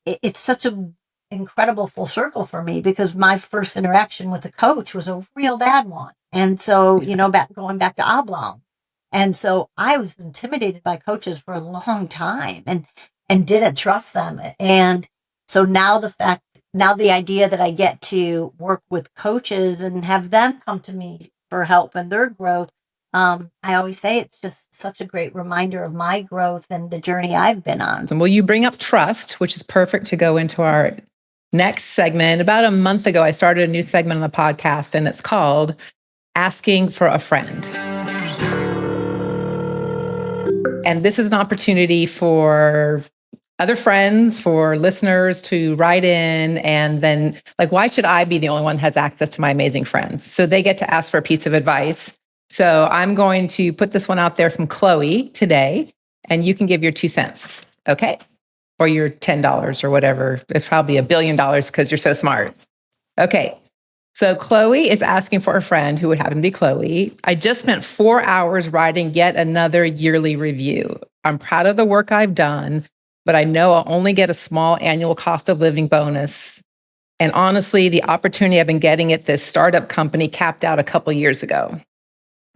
it's such an incredible full circle for me, because my first interaction with a coach was a real bad one. And so, going back to Oblong. And so I was intimidated by coaches for a long time and didn't trust them. And so now the idea that I get to work with coaches and have them come to me for help and their growth, I always say it's just such a great reminder of my growth and the journey I've been on. Well, you bring up trust, which is perfect to go into our next segment. About a month ago, I started a new segment on the podcast, and it's called Asking for a Friend. And this is an opportunity for other friends, for listeners to write in, and then, why should I be the only one that has access to my amazing friends? So they get to ask for a piece of advice. So I'm going to put this one out there from Chloe today, and you can give your 2 cents, okay? Or your $10 or whatever. It's probably $1 billion because you're so smart. Okay. So Chloe is asking for a friend who would happen to be Chloe. I just spent 4 hours writing yet another yearly review. I'm proud of the work I've done, but I know I'll only get a small annual cost of living bonus. And honestly, the opportunity I've been getting at this startup company capped out a couple years ago.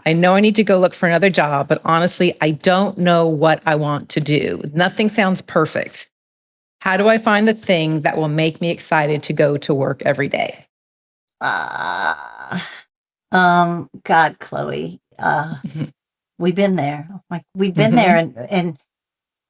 I know I need to go look for another job, but honestly, I don't know what I want to do. Nothing sounds perfect. How do I find the thing that will make me excited to go to work every day? Uh, God, Chloe, Mhm. we've been there. Like we've been there. Mhm. And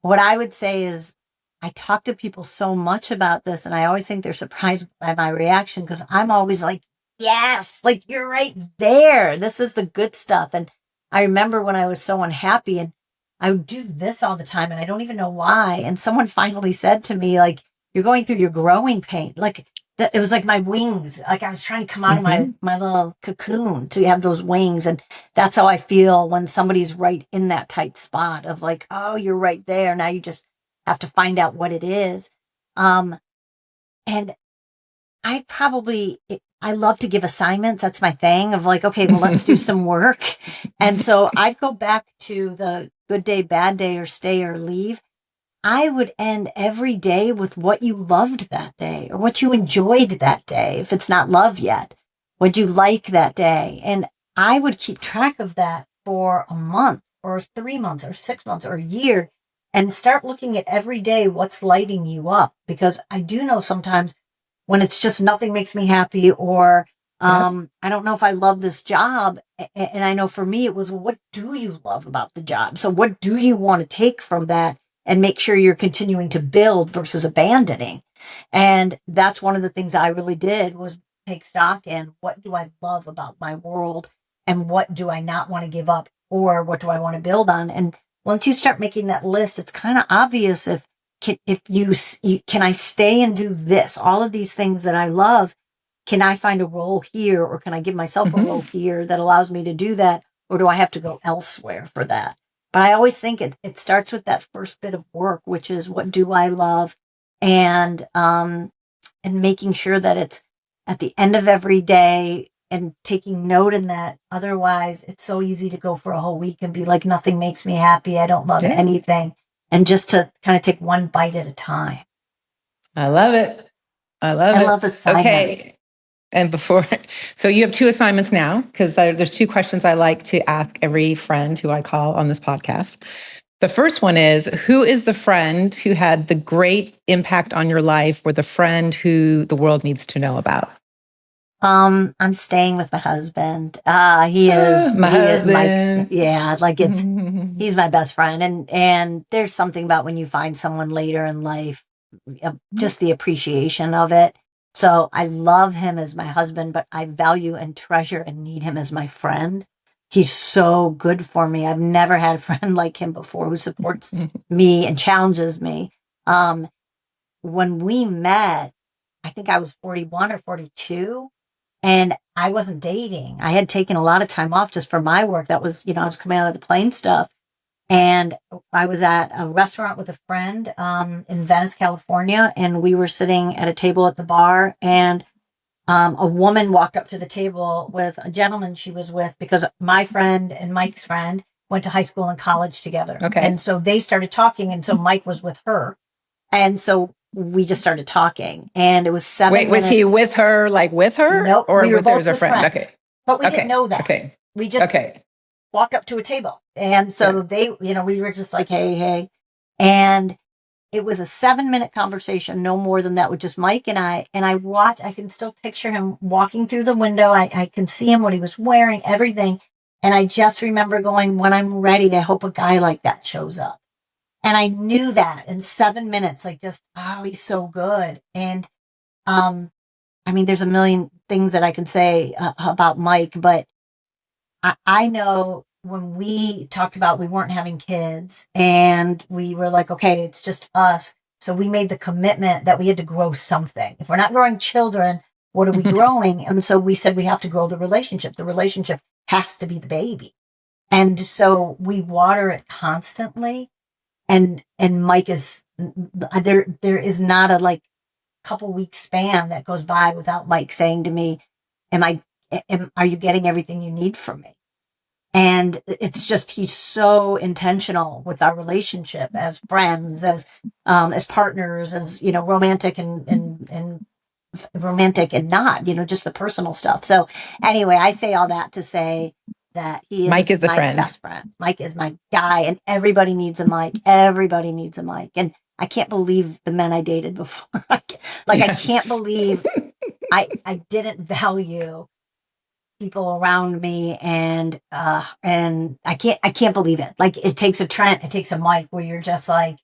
what I would say is I talk to people so much about this and I always think they're surprised by my reaction because I'm always like, yes, like you're right there. This is the good stuff. And I remember when I was so unhappy and I would do this all the time and I don't even know why. And someone finally said to me, like, you're going through your growing pain. Like that, it was like my wings. Like I was trying to come out of Mhm. my little cocoon to have those wings. And that's how I feel when somebody's right in that tight spot of like, oh, you're right there. Now you just have to find out what it is. Um, and I love to give assignments. That's my thing of like, okay, well, let's do some work. And so I'd go back to the good day, bad day, or stay or leave. I would end every day with what you loved that day or what you enjoyed that day. If it's not love yet, what you like that day. And I would keep track of that for a month or 3 months or 6 months or a year and start looking at every day what's lighting you up. Because I do know sometimes when it's just nothing makes me happy or Yep. I don't know if I love this job. And I know for me, it was, well, what do you love about the job? So what do you want to take from that and make sure you're continuing to build versus abandoning? And that's one of the things I really did was take stock in what do I love about my world and what do I not want to give up or what do I want to build on? And once you start making that list, it's kind of obvious if you can I stay and do this, all of these things that I love, can I find a role here or can I give myself a Mhm. role here that allows me to do that? Or do I have to go elsewhere for that? But I always think it starts with that first bit of work, which is what do I love? And making sure that it's at the end of every day and taking note in that. Otherwise, it's so easy to go for a whole week and be like, nothing makes me happy. I don't love Yeah. anything. And just to kind of take one bite at a time. I love it. I love I it. love assignments. Okay. And before, so you have two assignments now, because there's two questions I like to ask every friend who I call on this podcast. The first one is, who is the friend who had the great impact on your life or the friend who the world needs to know about? I'm staying with my husband. My He is Mike's. husband. Yeah, like he's my best friend. And there's something about when you find someone later in life, just the appreciation of it. So I love him as my husband, but I value and treasure and need him as my friend. He's so good for me. I've never had a friend like him before who supports me and challenges me. Um, when we met, I think I was 41 or 42 and I wasn't dating. I had taken a lot of time off just for my work. That was, I was coming out of the plane stuff. And I was at a restaurant with a friend in Venice, California, and we were sitting at a table at the bar. And a woman walked up to the table with a gentleman she was with because my friend and Mike's friend went to high school and college together. Okay. And so they started talking. And so Mike was with her. And so we just started talking. And it was 7 Wait, was he minutes. with her, like with her, Nope, or we were with her both as a with friend? friends, Okay. but we didn't Okay. know that. Okay. We just Okay. walked up to a table. And so Yeah. we were just like, hey, hey. And it was a 7 minute conversation, no more than that, with just Mike and I. And I can still picture him walking through the window. I can see him, what he was wearing, everything. And I just remember going, when I'm ready, I hope a guy like that shows up. And I knew that in 7 minutes, like just, oh, he's so good. And, I mean, there's a million things that I can say about Mike, but I know when we talked about we weren't having kids and we were like, okay, it's just us. So we made the commitment that we had to grow something. If we're not growing children, what are we growing? And so we said we have to grow the relationship. The relationship has to be the baby. And so we water it constantly. And Mike is there is not a like couple weeks span that goes by without Mike saying to me, are you getting everything you need from me? And it's just, he's so intentional with our relationship as friends, as partners, as, romantic and romantic and not, just the personal stuff. So anyway, I say all that to say that he Mike is is the my friend. best friend. Mike is my guy and everybody needs a Mike. Everybody needs a Mike. And I can't believe the men I dated before. I can't believe I didn't value people around me, and I can't believe it. Like, it takes a Trent, it takes a Mike, where you're just like,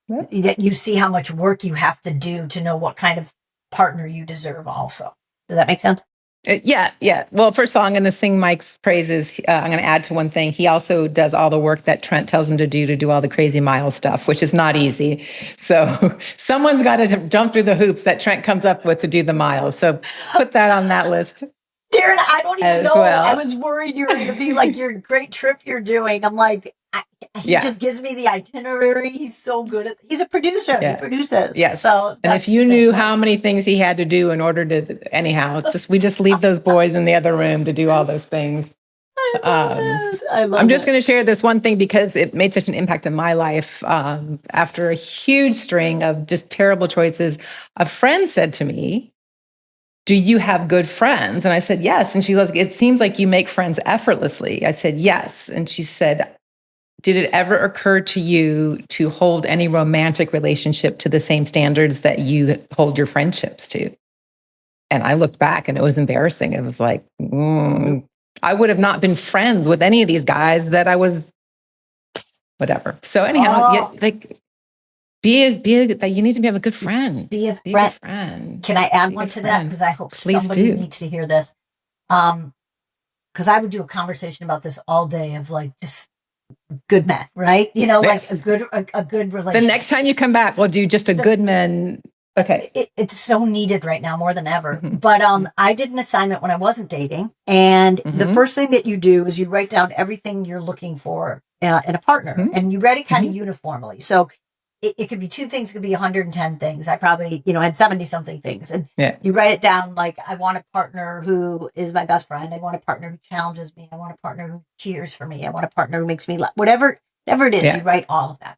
that you see how much work you have to do to know what kind of partner you deserve also. Does that make sense? Yeah. Well, first of all, I'm going to sing Mike's praises. I'm going to add to one thing. He also does all the work that Trent tells him to do all the crazy mile stuff, which is not easy. So someone's got to jump through the hoops that Trent comes up with to do the miles. So put that on that list. Daryn, I don't even know. Well. I was worried you were going to be like, your great trip you're doing. I'm like, he just gives me the itinerary. He's so good at. He's a producer. Yeah. He produces. Yes. So and if you knew how many things he had to do in order to, anyhow, we just leave those boys in the other room to do all those things. I'm just going to share this one thing because it made such an impact in my life. After a huge string of just terrible choices, a friend said to me, "Do you have good friends?" And I said, "Yes." And she goes, "It seems like you make friends effortlessly." I said, "Yes." And she said, "Did it ever occur to you to hold any romantic relationship to the same standards that you hold your friendships to?" And I looked back and it was embarrassing. It was like, I would have not been friends with any of these guys that I was, whatever. So anyhow, that you need to have a good friend. Be a friend. Can I add one to that? Because I hope somebody needs to hear this. Because I would do a conversation about this all day of like just good men, right? You know, like a good relationship. The next time you come back, we'll do just a good men. Okay. It's so needed right now more than ever. Mm-hmm. But I did an assignment when I wasn't dating. And the first thing that you do is you write down everything you're looking for in a partner. Mm-hmm. And you write it kind of uniformly. So it could be 2 things, it could be 110 things. I probably, had 70 something things. And you write it down like, I want a partner who is my best friend. I want a partner who challenges me. I want a partner who cheers for me. I want a partner who makes me laugh. Whatever it is, you write all of that.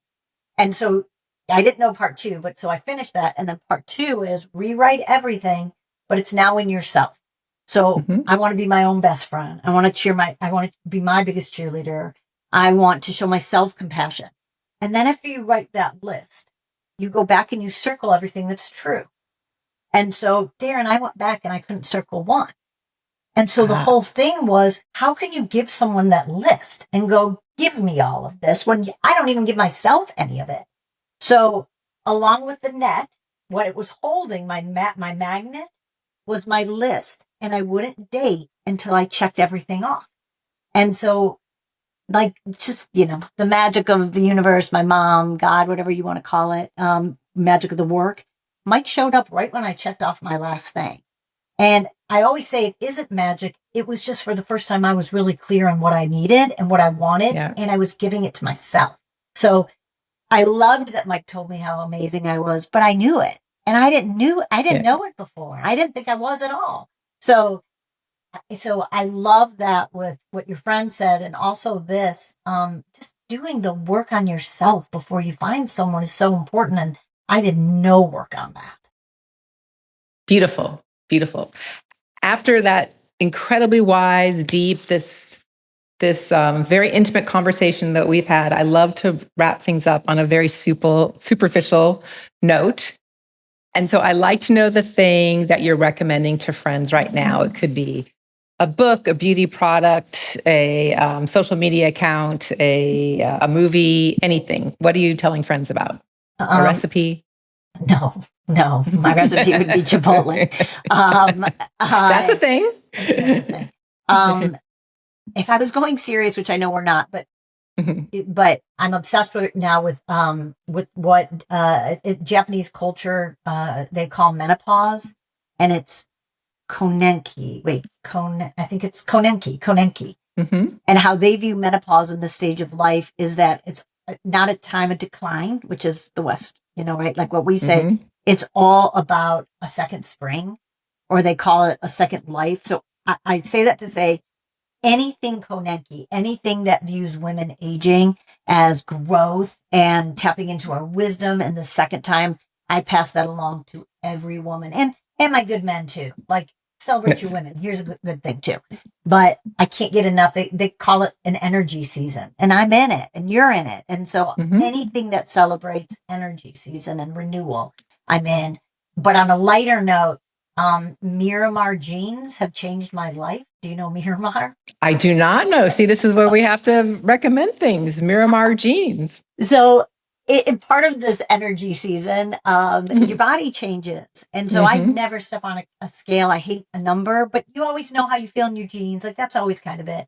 And so I didn't know part 2, but so I finished that. And then part 2 is rewrite everything, but it's now in yourself. So I want to be my own best friend. I want to be my biggest cheerleader. I want to show myself compassion. And then after you write that list, you go back and you circle everything that's true. And so, Daryn, I went back and I couldn't circle 1. And so the whole thing was, how can you give someone that list and go, give me all of this when I don't even give myself any of it? So along with the net, what it was holding, my magnet, was my list. And I wouldn't date until I checked everything off. And so, like, just, the magic of the universe, my mom, God, whatever you want to call it, magic of the work. Mike showed up right when I checked off my last thing. And I always say it isn't magic. It was just for the first time I was really clear on what I needed and what I wanted. Yeah. And I was giving it to myself. So I loved that Mike told me how amazing I was, but I knew it. And I didn't know it before. I didn't think I was at all. So I love that with what your friend said. And also this, just doing the work on yourself before you find someone is so important. And I did no work on that. Beautiful. Beautiful. After that incredibly wise, deep, this very intimate conversation that we've had, I love to wrap things up on a very superficial note. And so I like to know the thing that you're recommending to friends right now. It could be a book, a beauty product, a social media account, a movie, anything. What are you telling friends about? A recipe? No. My recipe would be Chipotle. That's a thing. If I was going serious, which I know we're not, but I'm obsessed with now with what Japanese culture they call menopause, and it's konenki. I think it's konenki. And how they view menopause in this stage of life is that it's not a time of decline, which is the West, right? Like what we say, it's all about a second spring, or they call it a second life. So I say that to say, anything konenki, anything that views women aging as growth and tapping into our wisdom, and the second time, I pass that along to every woman and my good men too. Like, celebrate your women. Here's a good thing too. But I can't get enough. They call it an energy season, and I'm in it, and you're in it. And so anything that celebrates energy season and renewal, I'm in. But on a lighter note, Miramar jeans have changed my life. Do you know Miramar? I do not know. See, this is where we have to recommend things. Miramar jeans. So part of this energy season, your body changes. And so I never step on a scale. I hate a number, but you always know how you feel in your jeans. Like that's always kind of it.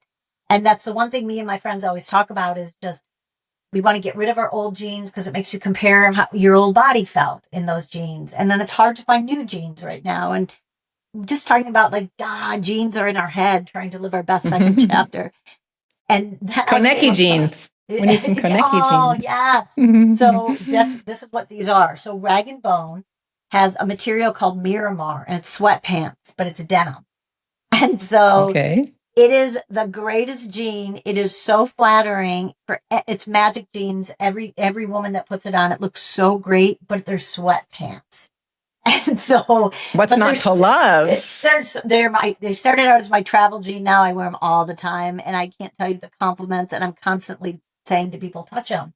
And that's the one thing me and my friends always talk about is just, we want to get rid of our old jeans because it makes you compare how your old body felt in those jeans. And then it's hard to find new jeans right now. And just talking about like, jeans are in our head, trying to live our best second chapter. And that Konecki jeans. We need some Konecki jeans. Oh, yes. So this is what these are. So Rag & Bone has a material called Miramar, and it's sweatpants, but it's denim. And so it is the greatest jean. It is so flattering. It's magic jeans. Every woman that puts it on, it looks so great, but they're sweatpants. And so what's not to love? They started out as my travel jean. Now I wear them all the time, and I can't tell you the compliments. And I'm constantly saying to people, touch them.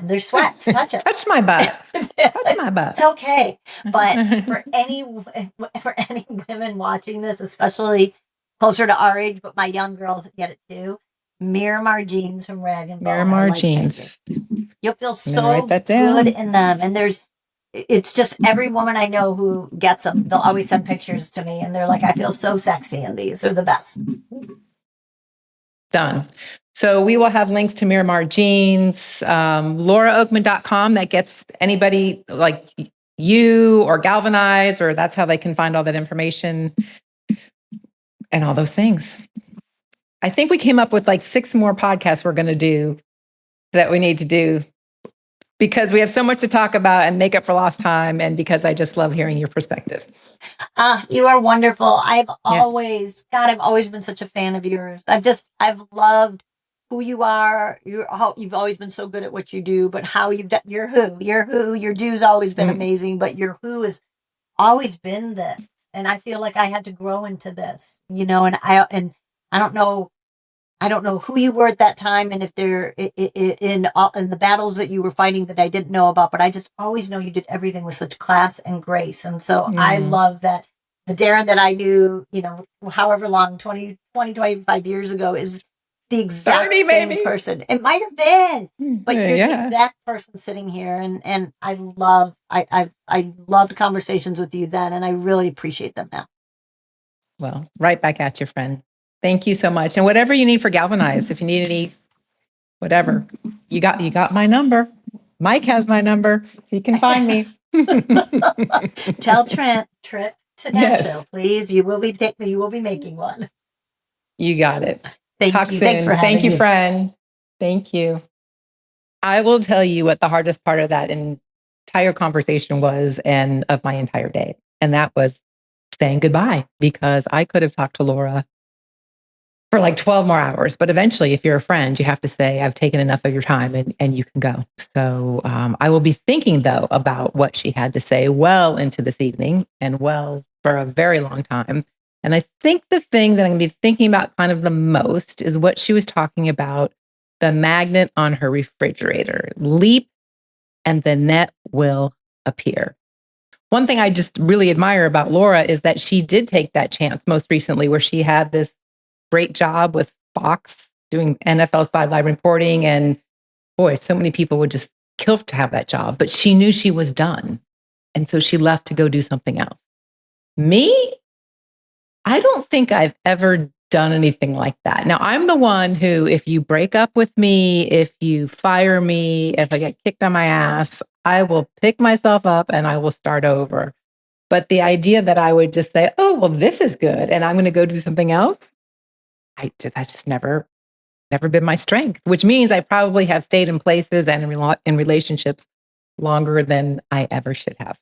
They're sweats. Touch them. Touch my butt. Touch my butt. It's okay. But for any women watching this, especially closer to our age, but my young girls get it too. Miramar jeans from Rag & Bone. Miramar jeans. You'll feel so good in them. And it's just every woman I know who gets them, they'll always send pictures to me and they're like, I feel so sexy in these. They're the best. Done. So we will have links to Miramar jeans, lauraokmin.com. That gets anybody like you or GALvanize, or that's how they can find all that information and all those things. I think we came up with like 6 more podcasts we're going to do that we need to do, because we have so much to talk about and make up for lost time, and because I just love hearing your perspective. You are wonderful. I've always been such a fan of yours. I've loved who you are. You've always been so good at what you do, but how you've done your do's always been amazing, but your who has always been this. And I feel like I had to grow into this, and I don't know who you were at that time, and if they're in the battles that you were fighting that I didn't know about, but I just always know you did everything with such class and grace. And so I love that the Daryn that I knew, however long, 25 years ago, is the exact same person. It might have been, but you're the exact person sitting here. And I loved conversations with you then, and I really appreciate them now. Well, right back at you, friend. Thank you so much. And whatever you need for GALvanize, if you need any, whatever, you got my number. Mike has my number. He can find me. Tell Trent, trip to Nashville, please. You will be making one. You got it. Talk soon. Thanks for having me. Friend. Thank you. I will tell you what the hardest part of that entire conversation was, and of my entire day. And that was saying goodbye, because I could have talked to Laura for like 12 more hours. But eventually, if you're a friend, you have to say, I've taken enough of your time and you can go. So I will be thinking, though, about what she had to say well into this evening, and well for a very long time. And I think the thing that I'm going to be thinking about kind of the most is what she was talking about, the magnet on her refrigerator. Leap and the net will appear. One thing I just really admire about Laura is that she did take that chance most recently, where she had this great job with Fox doing NFL sideline reporting. And boy, so many people would just kill to have that job, but she knew she was done. And so she left to go do something else. Me, I don't think I've ever done anything like that. Now, I'm the one who, if you break up with me, if you fire me, if I get kicked on my ass, I will pick myself up and I will start over. But the idea that I would just say, oh, well, this is good, and I'm going to go do something else, that's just never been my strength, which means I probably have stayed in places and in relationships longer than I ever should have.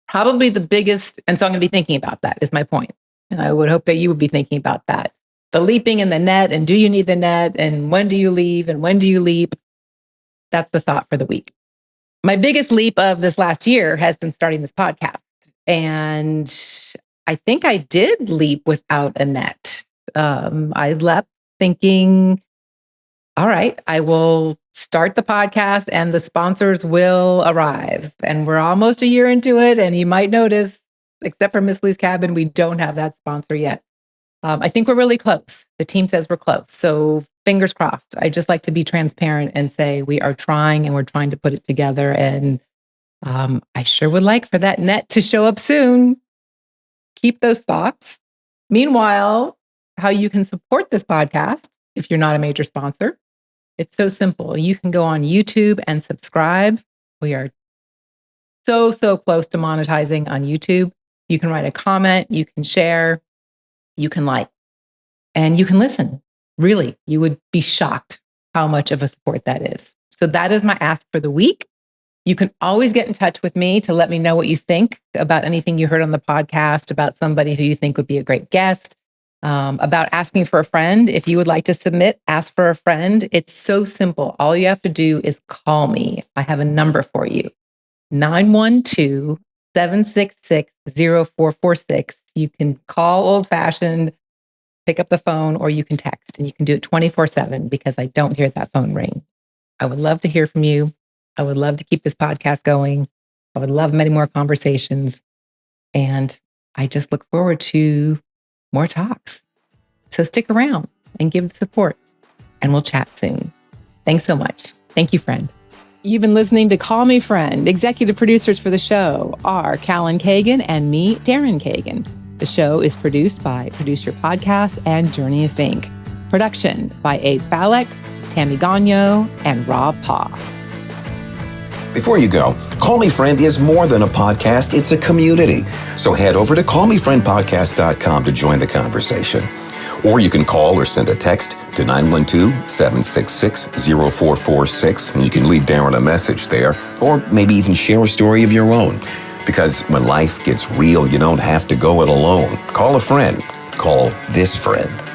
Probably the biggest, and so I'm going to be thinking about that, is my point. And I would hope that you would be thinking about that. The leaping in the net, and do you need the net, and when do you leave, and when do you leap? That's the thought for the week. My biggest leap of this last year has been starting this podcast. And I think I did leap without a net. I leapt thinking, all right, I will start the podcast and the sponsors will arrive. And we're almost a year into it. And you might notice, except for Miss Lou's Cabin, we don't have that sponsor yet. I think we're really close. The team says we're close. So fingers crossed. I just like to be transparent and say we are trying and we're trying to put it together. And I sure would like for that net to show up soon. Keep those thoughts. Meanwhile, how you can support this podcast if you're not a major sponsor. It's so simple. You can go on YouTube and subscribe. We are so close to monetizing on YouTube. You can write a comment, you can share, you can like, and you can listen. Really, you would be shocked how much of a support that is. So that is my ask for the week. You can always get in touch with me to let me know what you think about anything you heard on the podcast, about somebody who you think would be a great guest, about asking for a friend. If you would like to submit, ask for a friend. It's so simple. All you have to do is call me. I have a number for you, 912-766-0446. You can call old-fashioned, pick up the phone, or you can text, and you can do it 24/7 because I don't hear that phone ring. I would love to hear from you. I would love to keep this podcast going. I would love many more conversations. And I just look forward to more talks. So stick around and give the support, and we'll chat soon. Thanks so much. Thank you, friend. You've been listening to Call Me Friend. Executive producers for the show are Daryn Kagan and me, Daryn Kagan. The show is produced by Produce Your Podcast and Journeyist Inc. Production by Abe Falek, Tammy Gagno, and Rob Paw. Before you go, Call Me Friend is more than a podcast, it's a community. So head over to callmefriendpodcast.com to join the conversation. Or you can call or send a text to 912-766-0446, and you can leave Daryn a message there, or maybe even share a story of your own. Because when life gets real, you don't have to go it alone. Call a friend. Call this friend.